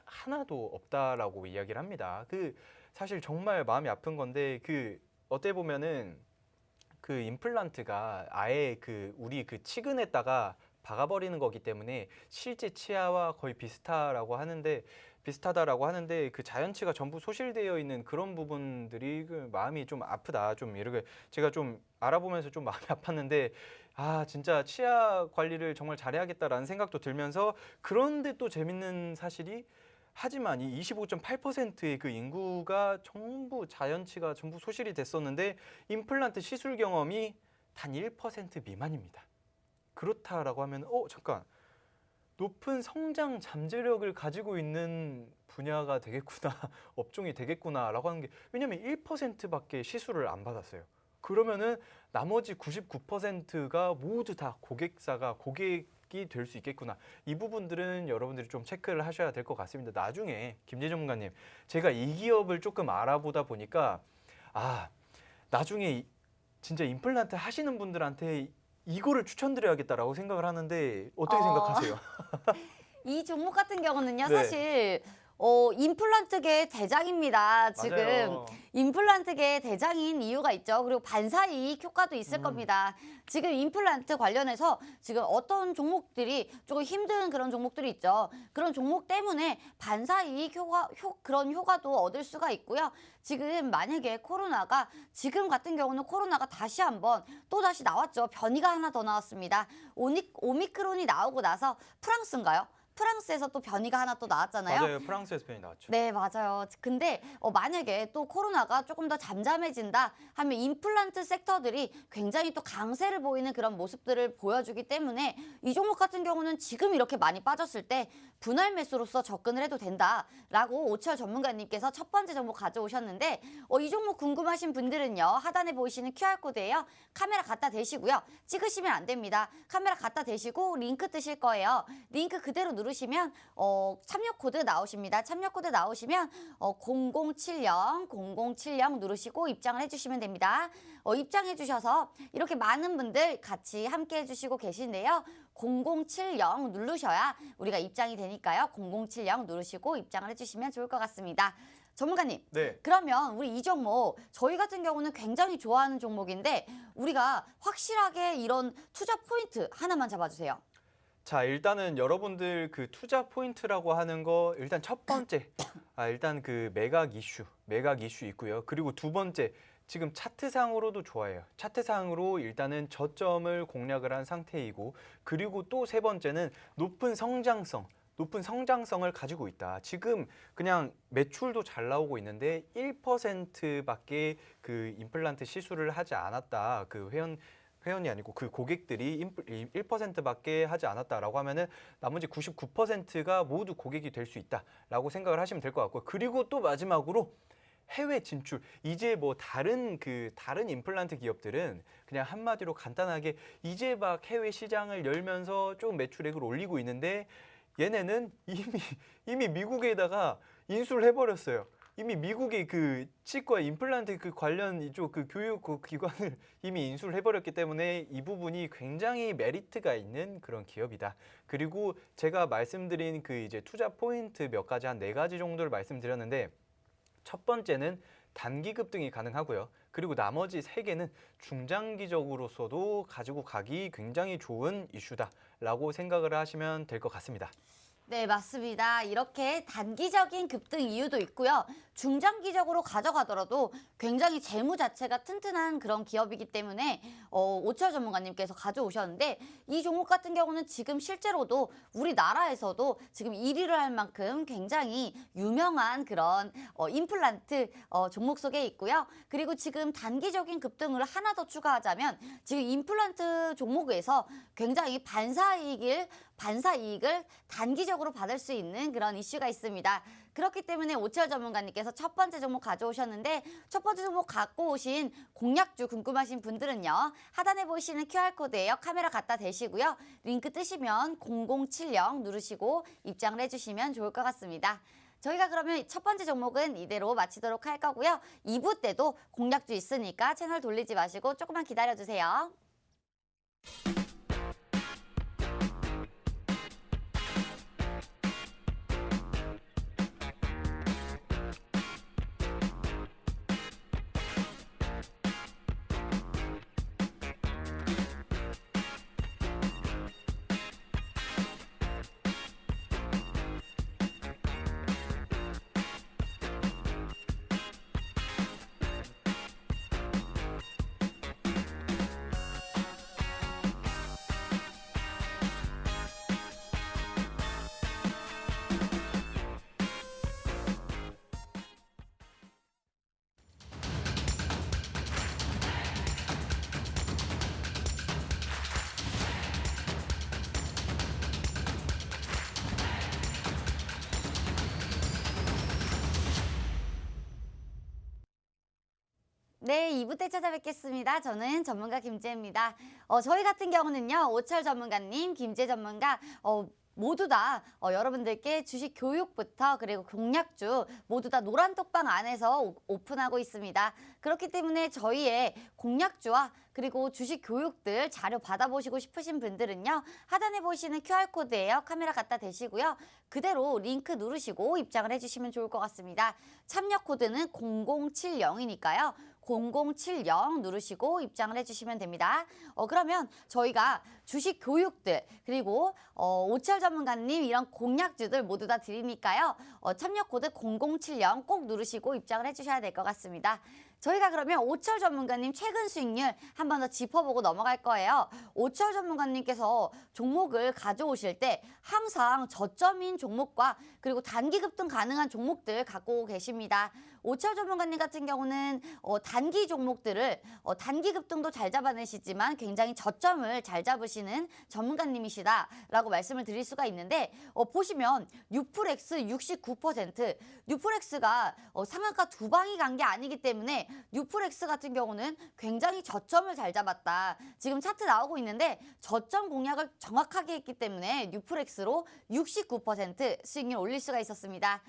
[SPEAKER 2] 하나도 없다라고 이야기를 합니다. 사실 정말 마음이 아픈 건데 어떻게 보면은 그 임플란트가 아예 우리 치근에다가 박아버리는 거기 때문에 실제 치아와 거의 비슷하다라고 하는데 그 자연치가 전부 소실되어 있는 그런 부분들이 그 마음이 좀 아프다. 좀 이렇게 제가 좀 알아보면서 좀 마음이 아팠는데 진짜 치아 관리를 정말 잘해야겠다라는 생각도 들면서 그런데 또 재밌는 사실이 하지만 이 25.8%의 그 인구가 전부 자연치가 전부 소실이 됐었는데 임플란트 시술 경험이 단 1% 미만입니다. 그렇다라고 하면 잠깐 높은 성장 잠재력을 가지고 있는 분야가 되겠구나, 업종이 되겠구나라고 하는 게 왜냐면 1%밖에 시술을 안 받았어요. 그러면은 나머지 99%가 모두 다 고객이 될 수 있겠구나. 이 부분들은 여러분들이 좀 체크를 하셔야 될 것 같습니다. 나중에 김재 전문가님, 제가 이 기업을 조금 알아보다 보니까 나중에 진짜 임플란트 하시는 분들한테 이거를 추천드려야겠다라고 생각을 하는데 어떻게 생각하세요?
[SPEAKER 1] 이 종목 같은 경우는요,
[SPEAKER 2] 네.
[SPEAKER 1] 사실 임플란트계 대장입니다. 지금
[SPEAKER 2] 맞아요.
[SPEAKER 1] 임플란트계 대장인 이유가 있죠. 그리고 반사이익 효과도 있을 겁니다. 지금 임플란트 관련해서 지금 어떤 종목들이 조금 힘든 그런 종목들이 있죠. 그런 종목 때문에 반사이익 그런 효과도 얻을 수가 있고요. 지금 만약에 지금 같은 경우는 코로나가 다시 한번 또다시 나왔죠. 변이가 하나 더 나왔습니다. 오미크론이 나오고 나서 프랑스인가요? 프랑스에서 또 변이가 하나 또 나왔잖아요.
[SPEAKER 2] 맞아요. 프랑스에서 변이 나왔죠.
[SPEAKER 1] 네, 맞아요. 근데 만약에 또 코로나가 조금 더 잠잠해진다 하면 임플란트 섹터들이 굉장히 또 강세를 보이는 그런 모습들을 보여주기 때문에 이 종목 같은 경우는 지금 이렇게 많이 빠졌을 때 분할 매수로서 접근을 해도 된다라고 오철 전문가님께서 첫 번째 종목 가져오셨는데 이 종목 궁금하신 분들은요. 하단에 보이시는 QR코드예요. 카메라 갖다 대시고요. 찍으시면 안 됩니다. 카메라 갖다 대시고 링크 뜨실 거예요. 링크 그대로 누르시면 참여 코드 나오십니다. 참여 코드 나오시면 0070 누르시고 입장을 해주시면 됩니다. 입장해 주셔서 이렇게 많은 분들 같이 함께 해주시고 계신데요. 0070 누르셔야 우리가 입장이 되니까요. 0070 누르시고 입장을 해주시면 좋을 것 같습니다. 전문가님,
[SPEAKER 2] 네.
[SPEAKER 1] 그러면 우리 이 종목 저희 같은 경우는 굉장히 좋아하는 종목인데 우리가 확실하게 이런 투자 포인트 하나만 잡아주세요.
[SPEAKER 2] 자, 일단은 여러분들 그 투자 포인트라고 하는 거 일단 첫 번째 일단 그 매각 이슈 있고요. 그리고 두 번째 지금 차트상으로도 좋아요. 차트상으로 일단은 저점을 공략을 한 상태이고 그리고 또 세 번째는 높은 성장성을 가지고 있다. 지금 그냥 매출도 잘 나오고 있는데 1%밖에 그 임플란트 시술을 하지 않았다. 그 회원이 아니고 그 고객들이 1%밖에 하지 않았다라고 하면은 나머지 99%가 모두 고객이 될 수 있다라고 생각을 하시면 될 것 같고요. 그리고 또 마지막으로 해외 진출. 이제 뭐 다른 임플란트 기업들은 그냥 한마디로 간단하게 이제 막 해외 시장을 열면서 좀 매출액을 올리고 있는데 얘네는 이미 미국에다가 인수를 해버렸어요. 이미 미국의 그 치과 임플란트 그 관련 이쪽 그 교육 그 기관을 이미 인수를 해버렸기 때문에 이 부분이 굉장히 메리트가 있는 그런 기업이다. 그리고 제가 말씀드린 그 이제 투자 포인트 몇 가지 한 4가지 정도를 말씀드렸는데 첫 번째는 단기 급등이 가능하고요. 그리고 나머지 3개는 중장기적으로서도 가지고 가기 굉장히 좋은 이슈다라고 생각을 하시면 될 것 같습니다.
[SPEAKER 1] 네, 맞습니다. 이렇게 단기적인 급등 이유도 있고요. 중장기적으로 가져가더라도 굉장히 재무 자체가 튼튼한 그런 기업이기 때문에 오철 전문가님께서 가져오셨는데 이 종목 같은 경우는 지금 실제로도 우리나라에서도 지금 1위를 할 만큼 굉장히 유명한 그런 임플란트 종목 속에 있고요. 그리고 지금 단기적인 급등을 하나 더 추가하자면 지금 임플란트 종목에서 굉장히 반사이익을 단기적으로 받을 수 있는 그런 이슈가 있습니다. 그렇기 때문에 오철 전문가님께서 첫 번째 종목 가져오셨는데 첫 번째 종목 갖고 오신 공략주 궁금하신 분들은요. 하단에 보이시는 QR코드예요. 카메라 갖다 대시고요. 링크 뜨시면 0070 누르시고 입장을 해주시면 좋을 것 같습니다. 저희가 그러면 첫 번째 종목은 이대로 마치도록 할 거고요. 2부 때도 공략주 있으니까 채널 돌리지 마시고 조금만 기다려주세요. 네, 2부 때 찾아뵙겠습니다. 저는 전문가 김지혜입니다. 저희 같은 경우는요, 오철 전문가님, 김지혜 전문가, 모두 다 여러분들께 주식 교육부터 그리고 공략주 모두 다 노란 톡방 안에서 오픈하고 있습니다. 그렇기 때문에 저희의 공략주와 그리고 주식 교육들 자료 받아보시고 싶으신 분들은요. 하단에 보시는 QR코드예요. 카메라 갖다 대시고요. 그대로 링크 누르시고 입장을 해주시면 좋을 것 같습니다. 참여 코드는 0070이니까요. 0070 누르시고 입장을 해주시면 됩니다. 그러면 저희가 주식 교육들 그리고 오철 전문가님 이런 공략주들 모두 다 드리니까요. 참여 코드 0070 꼭 누르시고 입장을 해주셔야 될 것 같습니다. 저희가 그러면 오철 전문가님 최근 수익률 한 번 더 짚어보고 넘어갈 거예요. 오철 전문가님께서 종목을 가져오실 때 항상 저점인 종목과 그리고 단기 급등 가능한 종목들 갖고 계십니다. 오철 전문가님 같은 경우는 단기 종목들을 단기 급등도 잘 잡아내시지만 굉장히 저점을 잘 잡으시는 전문가님이시다라고 말씀을 드릴 수가 있는데 보시면 뉴프렉스 69%, 뉴프렉스가 상한가 두 방이 간 게 아니기 때문에 뉴프렉스 같은 경우는 굉장히 저점을 잘 잡았다. 지금 차트 나오고 있는데 저점 공략을 정확하게 했기 때문에 뉴프렉스로 69% 수익률 올릴 수가 있었습니다.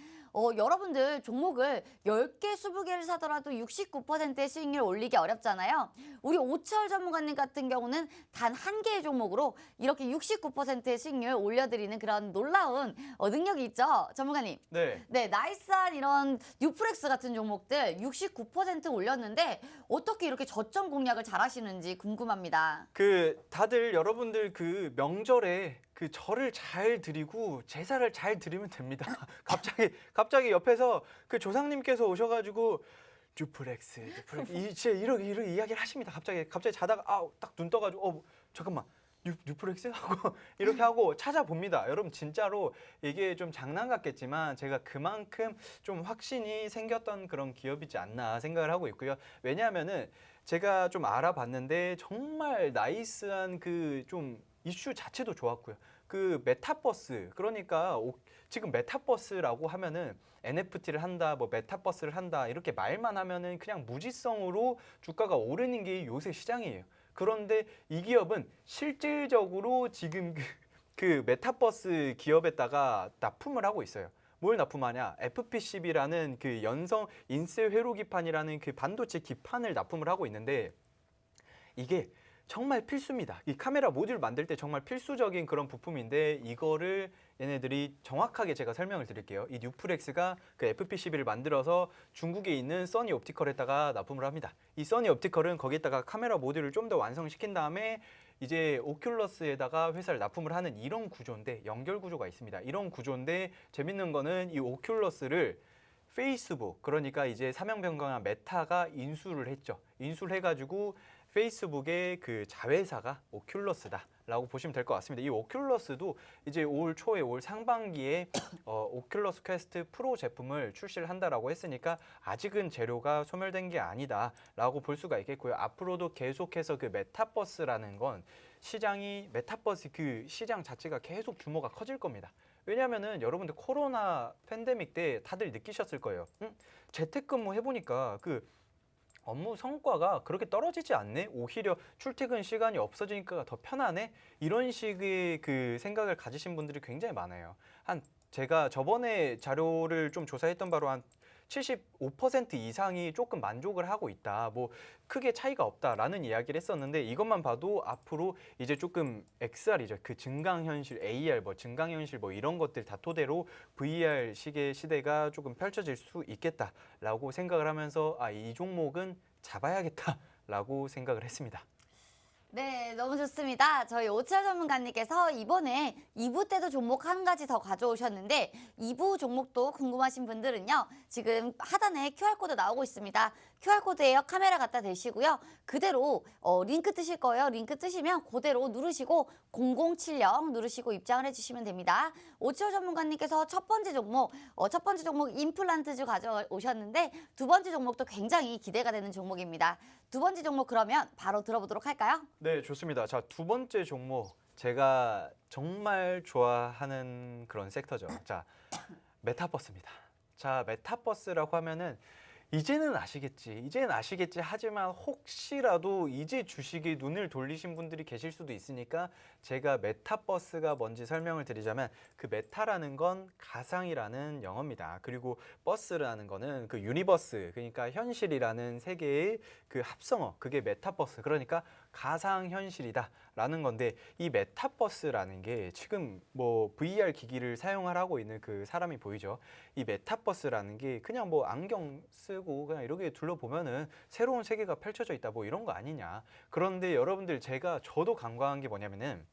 [SPEAKER 1] 여러분들 종목을 10개, 20개를 사더라도 69%의 수익률 올리기 어렵잖아요. 우리 오철 전문가님 같은 경우는 단 한 개의 종목으로 이렇게 69%의 수익률 올려드리는 그런 놀라운 능력이 있죠, 전문가님.
[SPEAKER 2] 네.
[SPEAKER 1] 네, 나이스한 이런 뉴프렉스 같은 종목들 69% 올렸는데 어떻게 이렇게 저점 공략을 잘 하시는지 궁금합니다.
[SPEAKER 2] 다들 여러분들 그 명절에 그 절을 잘 드리고 제사를 잘 드리면 됩니다. 갑자기 옆에서 그 조상님께서 오셔가지고 뉴프렉스 진짜 이렇게 이야기를 하십니다. 갑자기 자다가 딱 눈 떠가지고 잠깐만 뉴프렉스 하고 이렇게 하고 찾아봅니다. 여러분 진짜로 이게 좀 장난 같겠지만 제가 그만큼 좀 확신이 생겼던 그런 기업이지 않나 생각을 하고 있고요. 왜냐하면은 제가 좀 알아봤는데 정말 나이스한 그 좀 이슈 자체도 좋았고요. 그 메타버스 그러니까 지금 메타버스라고 하면은 NFT를 한다, 뭐 메타버스를 한다 이렇게 말만 하면은 그냥 무지성으로 주가가 오르는 게 요새 시장이에요. 그런데 이 기업은 실질적으로 지금 그 메타버스 기업에다가 납품을 하고 있어요. 뭘 납품하냐? FP10이라는 그 연성 인쇄 회로 기판이라는 그 반도체 기판을 납품을 하고 있는데 이게 정말 필수입니다. 이 카메라 모듈 만들 때 정말 필수적인 그런 부품인데 이거를 얘네들이 정확하게 제가 설명을 드릴게요. 이 뉴프렉스가 그 FP11을 만들어서 중국에 있는 써니 옵티컬에다가 납품을 합니다. 이 써니 옵티컬은 거기에다가 카메라 모듈을 좀 더 완성시킨 다음에 이제 오큘러스에다가 회사를 납품을 하는 이런 구조인데 연결 구조가 있습니다. 이런 구조인데 재밌는 거는 이 오큘러스를 페이스북 그러니까 이제 사명변경한 메타가 인수를 했죠. 인수를 해가지고 페이스북의 그 자회사가 오큘러스다라고 보시면 될 것 같습니다. 이 오큘러스도 이제 올 초에 올 상반기에 오큘러스 퀘스트 프로 제품을 출시를 한다라고 했으니까 아직은 재료가 소멸된 게 아니다라고 볼 수가 있겠고요. 앞으로도 계속해서 그 메타버스라는 건 메타버스 그 시장 자체가 계속 규모가 커질 겁니다. 왜냐하면은 여러분들 코로나 팬데믹 때 다들 느끼셨을 거예요. 재택근무 해보니까 그 업무 성과가 그렇게 떨어지지 않네? 오히려 출퇴근 시간이 없어지니까 더 편하네? 이런 식의 그 생각을 가지신 분들이 굉장히 많아요. 제가 저번에 자료를 좀 조사했던 바로 한 75% 이상이 조금 만족을 하고 있다. 뭐 크게 차이가 없다라는 이야기를 했었는데 이것만 봐도 앞으로 이제 조금 XR이죠. 그 증강현실, AR, 뭐 증강현실 뭐 이런 것들 다 토대로 VR 시계 시대가 조금 펼쳐질 수 있겠다라고 생각을 하면서 이 종목은 잡아야겠다라고 생각을 했습니다.
[SPEAKER 1] 네, 너무 좋습니다. 저희 오철 전문가님께서 이번에 2부 때도 종목 한 가지 더 가져오셨는데 2부 종목도 궁금하신 분들은요. 지금 하단에 QR코드 나오고 있습니다. QR코드에요. 카메라 갖다 대시고요. 그대로 링크 뜨실 거예요. 링크 뜨시면 그대로 누르시고 0070 누르시고 입장을 해주시면 됩니다. 오철 전문가님께서 첫 번째 종목 임플란트주 가져오셨는데 두 번째 종목도 굉장히 기대가 되는 종목입니다. 두 번째 종목 그러면 바로 들어보도록 할까요?
[SPEAKER 2] 네, 좋습니다. 자, 두 번째 종목 제가 정말 좋아하는 그런 섹터죠. 자, 메타버스입니다. 자, 메타버스라고 하면은 이제는 아시겠지. 이제는 아시겠지. 하지만 혹시라도 이제 주식에 눈을 돌리신 분들이 계실 수도 있으니까 제가 메타버스가 뭔지 설명을 드리자면 그 메타라는 건 가상이라는 영어입니다. 그리고 버스라는 거는 그 유니버스, 그러니까 현실이라는 세 개의 그 합성어, 그게 메타버스. 그러니까 가상 현실이다라는 건데 이 메타버스라는 게 지금 뭐 VR 기기를 사용하고 있는 그 사람이 보이죠. 이 메타버스라는 게 그냥 뭐 안경 쓰고 그냥 이렇게 둘러보면은 새로운 세계가 펼쳐져 있다 뭐 이런 거 아니냐. 그런데 여러분들 저도 간과한 게 뭐냐면은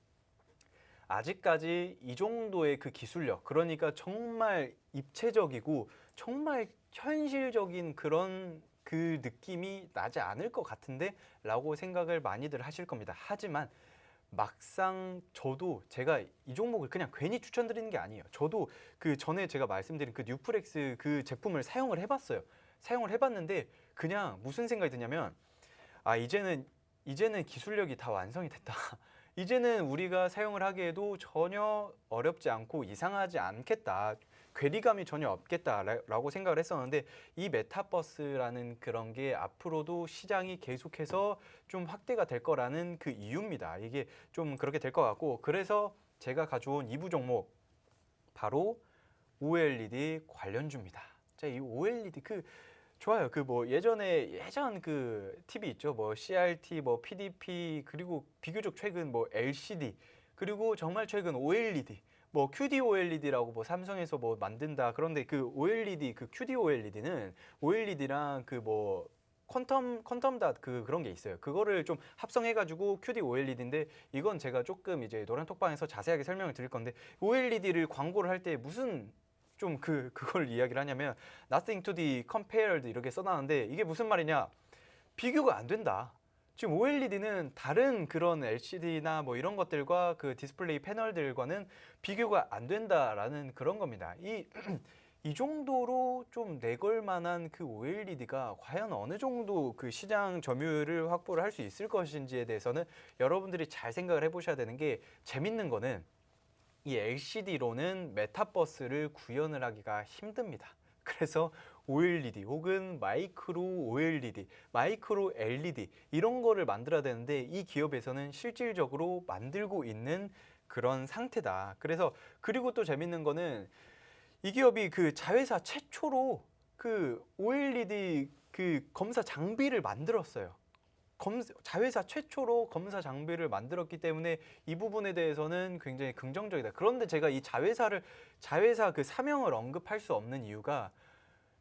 [SPEAKER 2] 아직까지 이 정도의 그 기술력, 그러니까 정말 입체적이고 정말 현실적인 그런 그 느낌이 나지 않을 것 같은데 라고 생각을 많이들 하실 겁니다. 하지만 막상 저도 제가 이 종목을 그냥 괜히 추천드리는 게 아니에요. 저도 그 전에 제가 말씀드린 그 뉴프렉스 그 제품을 사용을 해봤어요. 사용을 해봤는데 그냥 무슨 생각이 드냐면 아 이제는 기술력이 다 완성이 됐다. 이제는 우리가 사용을 하기에도 전혀 어렵지 않고 이상하지 않겠다. 괴리감이 전혀 없겠다라고 생각을 했었는데 이 메타버스라는 그런 게 앞으로도 시장이 계속해서 좀 확대가 될 거라는 그 이유입니다. 이게 좀 그렇게 될 것 같고 그래서 제가 가져온 2부 종목 바로 OLED 관련주입니다. 자, 이 OLED 좋아요. 그 뭐 예전 그 TV 있죠. 뭐 CRT, 뭐 PDP 그리고 비교적 최근 뭐 LCD 그리고 정말 최근 OLED 뭐 QD OLED라고 뭐 삼성에서 뭐 만든다. 그런데 그 OLED 그 QD OLED는 OLED랑 그 뭐 퀀텀 닷 그런 게 있어요. 그거를 좀 합성해가지고 QD OLED인데 이건 제가 조금 이제 노란톡방에서 자세하게 설명을 드릴 건데 OLED를 광고를 할 때 무슨 좀 그걸 이야기를 하냐면 nothing to be compared 이렇게 써놨는데 이게 무슨 말이냐 비교가 안 된다. 지금 OLED는 다른 그런 LCD나 뭐 이런 것들과 그 디스플레이 패널들과는 비교가 안 된다라는 그런 겁니다. 이 정도로 좀 내걸 만한 그 OLED가 과연 어느 정도 그 시장 점유율을 확보를 할 수 있을 것인지에 대해서는 여러분들이 잘 생각을 해보셔야 되는 게 재밌는 거는 이 LCD로는 메타버스를 구현을 하기가 힘듭니다. 그래서 OLED 혹은 마이크로 OLED, 마이크로 LED 이런 거를 만들어야 되는데 이 기업에서는 실질적으로 만들고 있는 그런 상태다. 그래서 그리고 또 재밌는 거는 이 기업이 그 자회사 최초로 그 OLED 그 검사 장비를 만들었어요. 자회사 최초로 검사 장비를 만들었기 때문에 이 부분에 대해서는 굉장히 긍정적이다. 그런데 제가 이 자회사 그 사명을 언급할 수 없는 이유가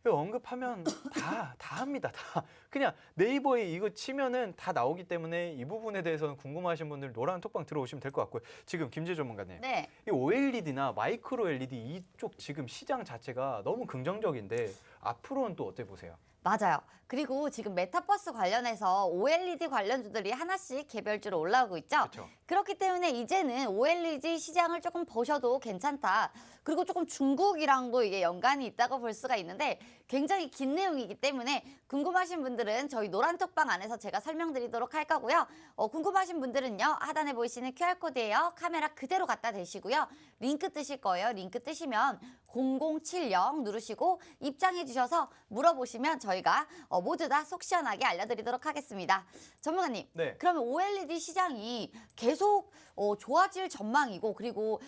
[SPEAKER 2] 언급하면 다 합니다. 다 그냥 네이버에 이거 치면은 다 나오기 때문에 이 부분에 대해서는 궁금하신 분들 노란 톡방 들어오시면 될 것 같고요. 지금 김재 전문가님,
[SPEAKER 1] 네.
[SPEAKER 2] 이 OLED나 마이크로 LED 이쪽 지금 시장 자체가 너무 긍정적인데 앞으로는 또 어때 보세요?
[SPEAKER 1] 맞아요. 그리고 지금 메타버스 관련해서 OLED 관련주들이 하나씩 개별주로 올라오고 있죠.
[SPEAKER 2] 그렇죠.
[SPEAKER 1] 그렇기 때문에 이제는 OLED 시장을 조금 보셔도 괜찮다. 그리고 조금 중국이랑도 이게 연관이 있다고 볼 수가 있는데 굉장히 긴 내용이기 때문에 궁금하신 분들은 저희 노란톡방 안에서 제가 설명드리도록 할 거고요. 궁금하신 분들은요. 하단에 보이시는 QR코드에요. 카메라 그대로 갖다 대시고요. 링크 뜨실 거예요. 링크 뜨시면 0070 누르시고 입장해 주셔서 물어보시면 저희가 모두 다 속 시원하게 알려드리도록 하겠습니다. 전문가님,
[SPEAKER 2] 네.
[SPEAKER 1] 그러면 OLED 시장이 계속 좋아질 전망이고 그리고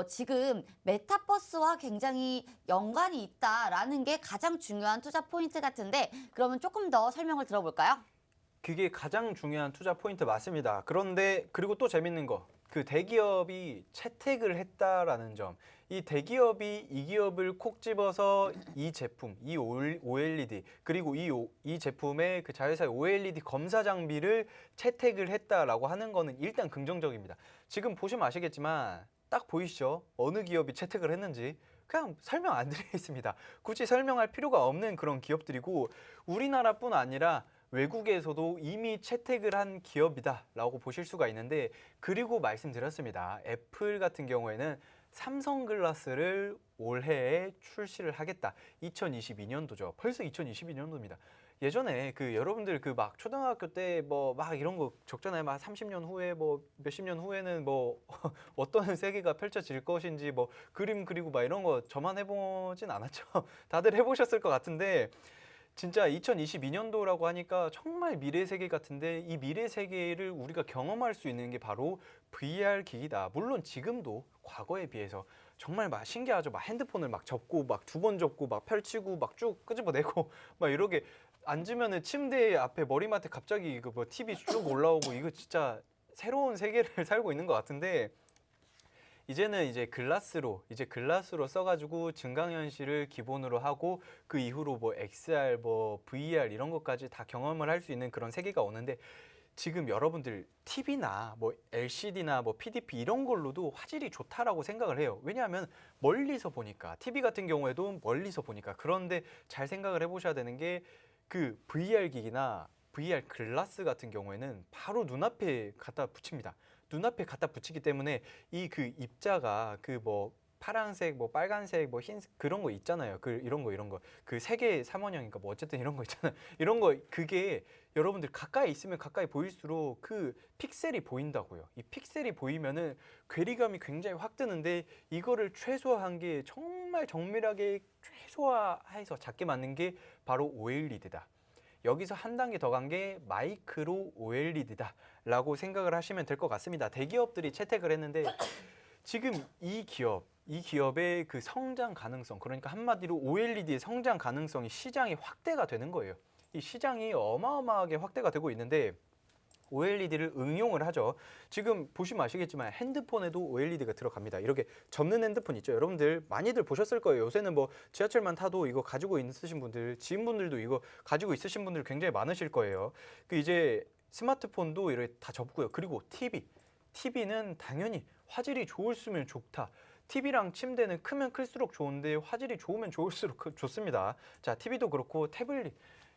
[SPEAKER 1] 지금 메타버스와 굉장히 연관이 있다라는 게 가장 중요한 투자 포인트 같은데 그러면 조금 더 설명을 들어볼까요?
[SPEAKER 2] 그게 가장 중요한 투자 포인트 맞습니다. 그런데 그리고 또 재밌는 거, 그 대기업이 채택을 했다라는 점. 이 대기업이 이 기업을 콕 집어서 이 제품, 이 OLED 그리고 이 제품의 그 자회사의 OLED 검사 장비를 채택을 했다라고 하는 거는 일단 긍정적입니다. 지금 보시면 아시겠지만 딱 보이시죠? 어느 기업이 채택을 했는지. 그냥 설명 안 드리겠습니다. 굳이 설명할 필요가 없는 그런 기업들이고 우리나라뿐 아니라 외국에서도 이미 채택을 한 기업이다라고 보실 수가 있는데 그리고 말씀드렸습니다. 애플 같은 경우에는 삼성 글라스를 올해에 출시를 하겠다. 2022년도죠. 벌써 2022년도입니다. 예전에 그 여러분들 그 막 초등학교 때 뭐 막 이런 거 적잖아요. 막 30년 후에 뭐 몇십 년 후에는 뭐 어떤 세계가 펼쳐질 것인지 뭐 그림 그리고 막 이런 거 저만 해보진 않았죠. 다들 해보셨을 것 같은데 진짜 2022년도라고 하니까 정말 미래 세계 같은데 이 미래 세계를 우리가 경험할 수 있는 게 바로 VR 기기다. 물론 지금도 과거에 비해서 정말 막 신기하죠. 막 핸드폰을 막 접고 막 두 번 접고 막 펼치고 막 쭉 끄집어내고 막 이렇게 앉으면은 침대 앞에 머리맡에 갑자기 이거 뭐 TV 쭉 올라오고 이거 진짜 새로운 세계를 살고 있는 것 같은데 이제는 이제 글라스로 써가지고 증강현실을 기본으로 하고 그 이후로 뭐 XR, 뭐 VR 이런 것까지 다 경험을 할 수 있는 그런 세계가 오는데 지금 여러분들 TV나 뭐 LCD나 뭐 PDP 이런 걸로도 화질이 좋다라고 생각을 해요. 왜냐하면 멀리서 보니까 TV 같은 경우에도 멀리서 보니까 그런데 잘 생각을 해보셔야 되는 게 그 VR 기기나 VR 글라스 같은 경우에는 바로 눈앞에 갖다 붙입니다. 눈앞에 갖다 붙이기 때문에 이 그 입자가 그 뭐 파란색, 뭐 빨간색, 뭐 흰색 그런 거 있잖아요. 그 이런 거 그 세계 삼원형인가 뭐 어쨌든 이런 거 있잖아요. 이런 거 그게 여러분들 가까이 있으면 가까이 보일수록 그 픽셀이 보인다고요. 이 픽셀이 보이면은 괴리감이 굉장히 확 드는데 이거를 최소화한 게 정말 정밀하게 최소화해서 작게 만든 게 바로 OLED다. 여기서 한 단계 더 간 게 마이크로 OLED다 라고 생각을 하시면 될 것 같습니다. 대기업들이 채택을 했는데 지금 이 기업의 그 성장 가능성, 그러니까 한마디로 OLED의 성장 가능성이 시장이 확대가 되는 거예요. 이 시장이 어마어마하게 확대가 되고 있는데 OLED를 응용을 하죠. 지금 보시면 아시겠지만 핸드폰에도 OLED가 들어갑니다. 이렇게 접는 핸드폰 있죠. 여러분들 많이들 보셨을 거예요. 요새는 뭐 지하철만 타도 이거 가지고 있으신 분들, 지인분들도 이거 가지고 있으신 분들 굉장히 많으실 거예요. 그 이제 스마트폰도 이렇게 다 접고요. 그리고 TV는 당연히 화질이 좋을수면 좋다. TV랑 침대는 크면 클수록 좋은데 화질이 좋으면 좋을수록 좋습니다. 자, TV도 그렇고 태블릿.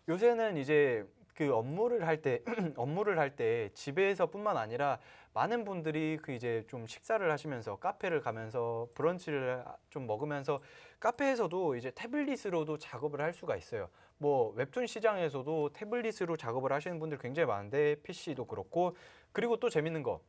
[SPEAKER 2] 요새는 이제 그 업무를 할 때 집에서뿐만 아니라 많은 분들이 그 이제 좀 식사를 하시면서 카페를 가면서 브런치를 좀 먹으면서 카페에서도 이제 태블릿으로도 작업을 할 수가 있어요. 뭐 웹툰 시장에서도 태블릿으로 작업을 하시는 분들 굉장히 많은데 PC도 그렇고 그리고 또 재밌는 거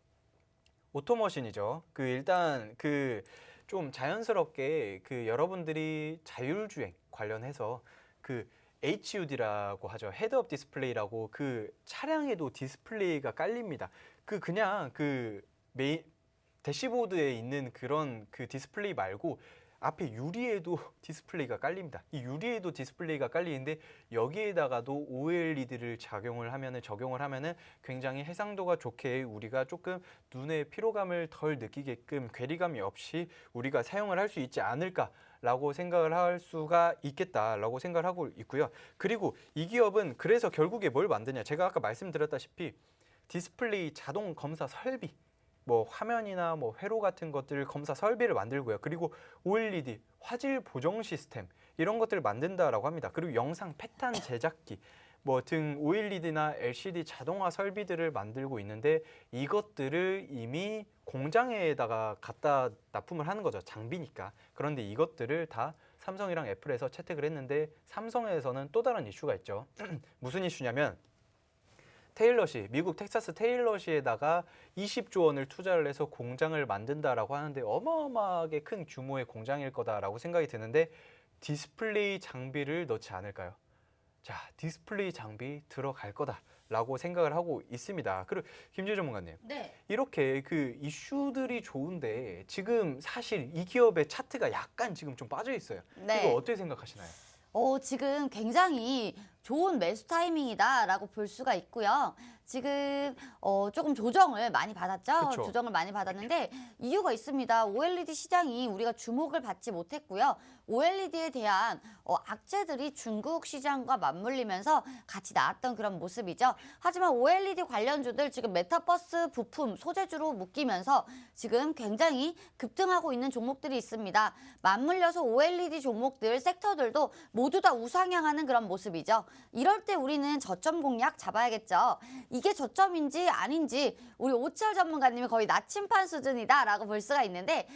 [SPEAKER 2] 오토머신이죠. 그 일단 그 좀 자연스럽게 그 여러분들이 자율주행 관련해서 그 HUD라고 하죠. 헤드업 디스플레이라고 그 차량에도 디스플레이가 깔립니다. 그냥 그 대시보드에 있는 그런 그 디스플레이 말고 앞에 유리에도 디스플레이가 깔립니다. 이 유리에도 디스플레이가 깔리는데 여기에다가도 OLED를 적용을 하면은 굉장히 해상도가 좋게 우리가 조금 눈의 피로감을 덜 느끼게끔 괴리감이 없이 우리가 사용을 할 수 있지 않을까라고 생각을 할 수가 있겠다라고 생각을 하고 있고요. 그리고 이 기업은 그래서 결국에 뭘 만드냐? 제가 아까 말씀드렸다시피 디스플레이 자동 검사 설비 뭐 화면이나 뭐 회로 같은 것들 검사 설비를 만들고요. 그리고 OLED 화질 보정 시스템 이런 것들을 만든다라고 합니다. 그리고 영상 패턴 제작기 뭐 등 OLED나 LCD 자동화 설비들을 만들고 있는데 이것들을 이미 공장에다가 갖다 납품을 하는 거죠. 장비니까. 그런데 이것들을 다 삼성이랑 애플에서 채택을 했는데 삼성에서는 또 다른 이슈가 있죠. 무슨 이슈냐면 테일러시, 미국 텍사스 테일러시에다가 20조 원을 투자를 해서 공장을 만든다라고 하는데 어마어마하게 큰 규모의 공장일 거다라고 생각이 드는데 디스플레이 장비를 넣지 않을까요? 자, 디스플레이 장비 들어갈 거다라고 생각을 하고 있습니다. 그리고 김재 전문가님,
[SPEAKER 1] 네.
[SPEAKER 2] 이렇게 그 이슈들이 좋은데 지금 사실 이 기업의 차트가 약간 지금 좀 빠져 있어요.
[SPEAKER 1] 네.
[SPEAKER 2] 이거 어떻게 생각하시나요?
[SPEAKER 1] 지금 굉장히 좋은 매수 타이밍이다라고 볼 수가 있고요. 지금 조금 조정을 많이 받았죠.
[SPEAKER 2] 그쵸.
[SPEAKER 1] 조정을 많이 받았는데 이유가 있습니다. OLED 시장이 우리가 주목을 받지 못했고요. OLED에 대한 악재들이 중국 시장과 맞물리면서 같이 나왔던 그런 모습이죠. 하지만 OLED 관련주들 지금 메타버스 부품 소재주로 묶이면서 지금 굉장히 급등하고 있는 종목들이 있습니다. 맞물려서 OLED 종목들 섹터들도 모두 다 우상향하는 그런 모습이죠. 이럴 때 우리는 저점 공략 잡아야겠죠. 이게 저점인지 아닌지 우리 오치열 전문가님이 거의 나침반 수준이다라고 볼 수가 있는데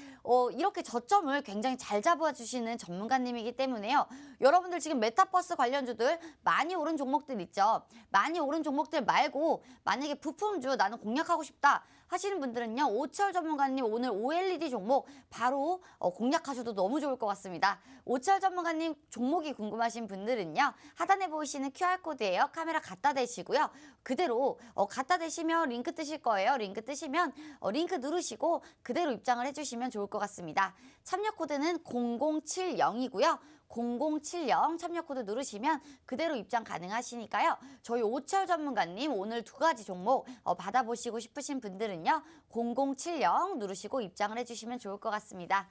[SPEAKER 1] 이렇게 저점을 굉장히 잘 잡아주시는 전문가님이기 때문에요. 여러분들 지금 메타버스 관련주들 많이 오른 종목들 있죠. 많이 오른 종목들 말고 만약에 부품주 나는 공략하고 싶다 하시는 분들은요. 오철 전문가님 오늘 OLED 종목 바로 공략하셔도 너무 좋을 것 같습니다. 오철 전문가님 종목이 궁금하신 분들은요. 하단에 보이시는 QR코드예요. 카메라 갖다 대시고요. 그대로 갖다 대시면 링크 뜨실 거예요. 링크 뜨시면 링크 누르시고 그대로 입장을 해주시면 좋을 것 같습니다. 참여 코드는 0070이고요. 0070 참여 코드 누르시면 그대로 입장 가능하시니까요. 저희 오철 전문가님 오늘 두 가지 종목 받아보시고 싶으신 분들은요. 0070 누르시고 입장을 해주시면 좋을 것 같습니다.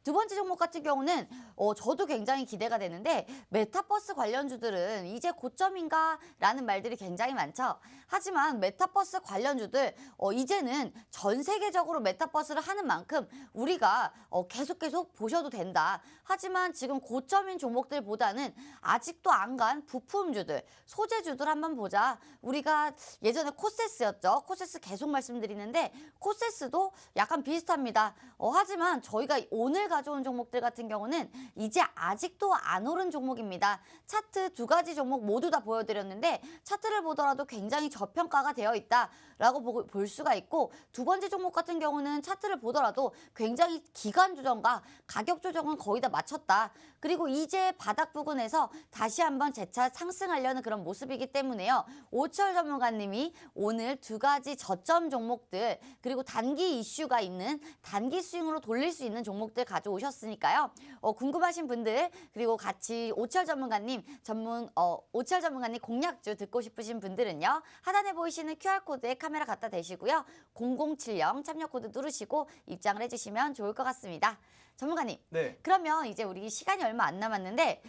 [SPEAKER 1] 두 번째 종목 같은 경우는 저도 굉장히 기대가 되는데 메타버스 관련주들은 이제 고점인가 라는 말들이 굉장히 많죠. 하지만 메타버스 관련주들 이제는 전 세계적으로 메타버스를 하는 만큼 우리가 계속 보셔도 된다. 하지만 지금 고점인 종목들보다는 아직도 안 간 부품주들, 소재주들 한번 보자. 우리가 예전에 코세스였죠. 코세스 계속 말씀드리는데 코세스도 약간 비슷합니다. 하지만 저희가 오늘 가져온 종목들 같은 경우는 이제 아직도 안 오른 종목입니다. 차트 두 가지 종목 모두 다 보여드렸는데 차트를 보더라도 굉장히 저평가가 되어 있다라고 볼 수가 있고 두 번째 종목 같은 경우는 차트를 보더라도 굉장히 기간 조정과 가격 조정은 거의 다 마쳤다. 그리고 이제 바닥 부근에서 다시 한번 재차 상승하려는 그런 모습이기 때문에요. 오철 전문가님이 오늘 두 가지 저점 종목들 그리고 단기 이슈가 있는 단기 스윙으로 돌릴 수 있는 종목들 가져오셨으니까요. 궁금하신 분들 그리고 같이 오철 전문가님 오철 전문가님 공략주 듣고 싶으신 분들은요. 하단에 보이시는 QR코드에 카메라 갖다 대시고요. 0070 참여 코드 누르시고 입장을 해주시면 좋을 것 같습니다. 전문가님,
[SPEAKER 2] 네.
[SPEAKER 1] 그러면 이제 우리 시간이 얼마 안 남았는데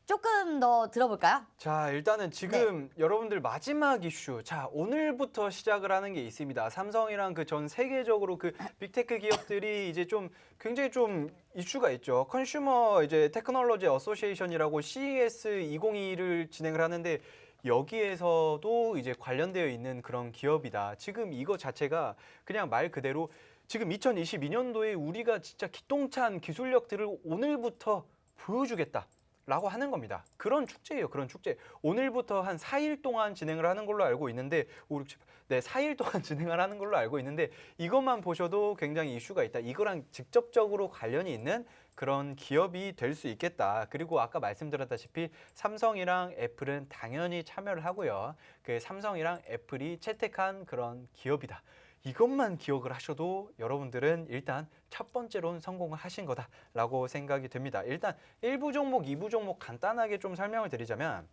[SPEAKER 1] 조금 더 들어볼까요?
[SPEAKER 2] 자, 일단은 지금 여러분들 마지막 이슈. 자, 오늘부터 시작을 하는 게 있습니다. 삼성이랑 그 전 세계적으로 그 빅테크 기업들이 이제 좀 굉장히 좀 이슈가 있죠. 컨슈머 이제 테크놀로지 어소시에이션이라고 CES 2022를 진행을 하는데 여기에서도 이제 관련되어 있는 그런 기업이다. 지금 이거 자체가 그냥 말 그대로 지금 2022년도에 우리가 진짜 기똥찬 기술력들을 오늘부터 보여주겠다라고 하는 겁니다. 그런 축제예요. 그런 축제. 오늘부터 한 4일 동안 진행을 하는 걸로 알고 있는데 5, 6, 7, 8, 네, 4일 동안 진행을 하는 걸로 알고 있는데 이것만 보셔도 굉장히 이슈가 있다. 이거랑 직접적으로 관련이 있는 그런 기업이 될 수 있겠다. 그리고 아까 말씀드렸다시피 삼성이랑 애플은 당연히 참여를 하고요. 그 삼성이랑 애플이 채택한 그런 기업이다. 이것만 기억을 하셔도 여러분들은 일단 첫 번째로는 성공을 하신 거다라고 생각이 듭니다. 일단 1부 종목, 2부 종목 간단하게 좀 설명을 드리자면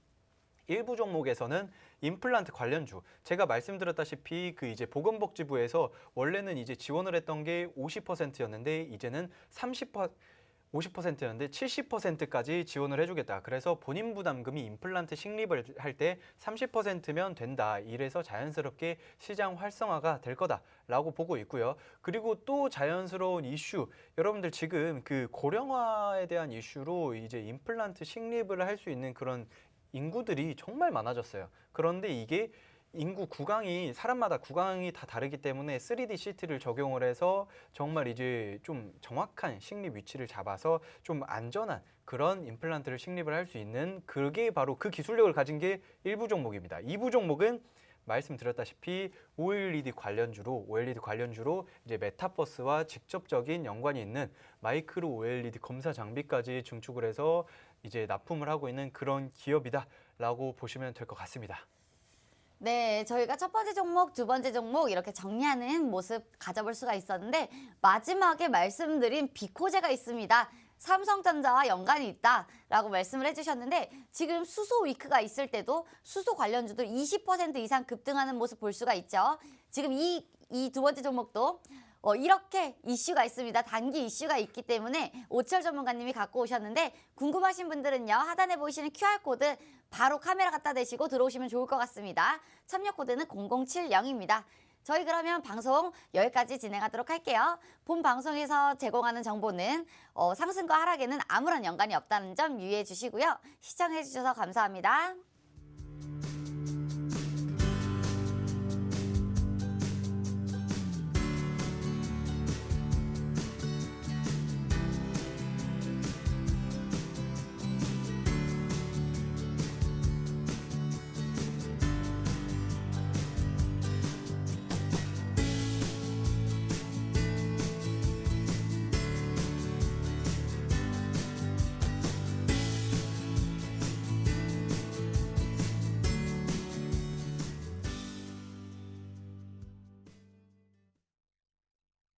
[SPEAKER 2] 1부 종목에서는 임플란트 관련주, 제가 말씀드렸다시피 그 이제 보건복지부에서 원래는 이제 지원을 했던 게 50%였는데 이제는 50%였는데 70%까지 지원을 해주겠다. 그래서 본인 부담금이 임플란트 식립을 할 때 30%면 된다. 이래서 자연스럽게 시장 활성화가 될 거다라고 보고 있고요. 그리고 또 자연스러운 이슈, 여러분들 지금 그 고령화에 대한 이슈로 이제 임플란트 식립을 할 수 있는 그런 인구들이 정말 많아졌어요. 그런데 이게 인구 구강이 사람마다 구강이 다 다르기 때문에 3D CT를 적용을 해서 정말 이제 좀 정확한 식립 위치를 잡아서 좀 안전한 그런 임플란트를 식립을 할 수 있는 그게 바로 그 기술력을 가진 게 1부 종목입니다. 2부 종목은 말씀드렸다시피 OLED 관련주로 이제 메타버스와 직접적인 연관이 있는 마이크로 OLED 검사 장비까지 증축을 해서 이제 납품을 하고 있는 그런 기업이다라고 보시면 될 것 같습니다.
[SPEAKER 1] 네, 저희가 첫 번째 종목, 두 번째 종목 이렇게 정리하는 모습 가져볼 수가 있었는데 마지막에 말씀드린 비코제가 있습니다. 삼성전자와 연관이 있다라고 말씀을 해주셨는데 지금 수소 위크가 있을 때도 수소 관련주들 20% 이상 급등하는 모습 볼 수가 있죠. 지금 이 두 번째 종목도 이렇게 이슈가 있습니다. 단기 이슈가 있기 때문에 오철 전문가님이 갖고 오셨는데 궁금하신 분들은요. 하단에 보이시는 QR코드 바로 카메라 갖다 대시고 들어오시면 좋을 것 같습니다. 참여 코드는 0070입니다. 저희 그러면 방송 여기까지 진행하도록 할게요. 본 방송에서 제공하는 정보는 상승과 하락에는 아무런 연관이 없다는 점 유의해 주시고요. 시청해 주셔서 감사합니다.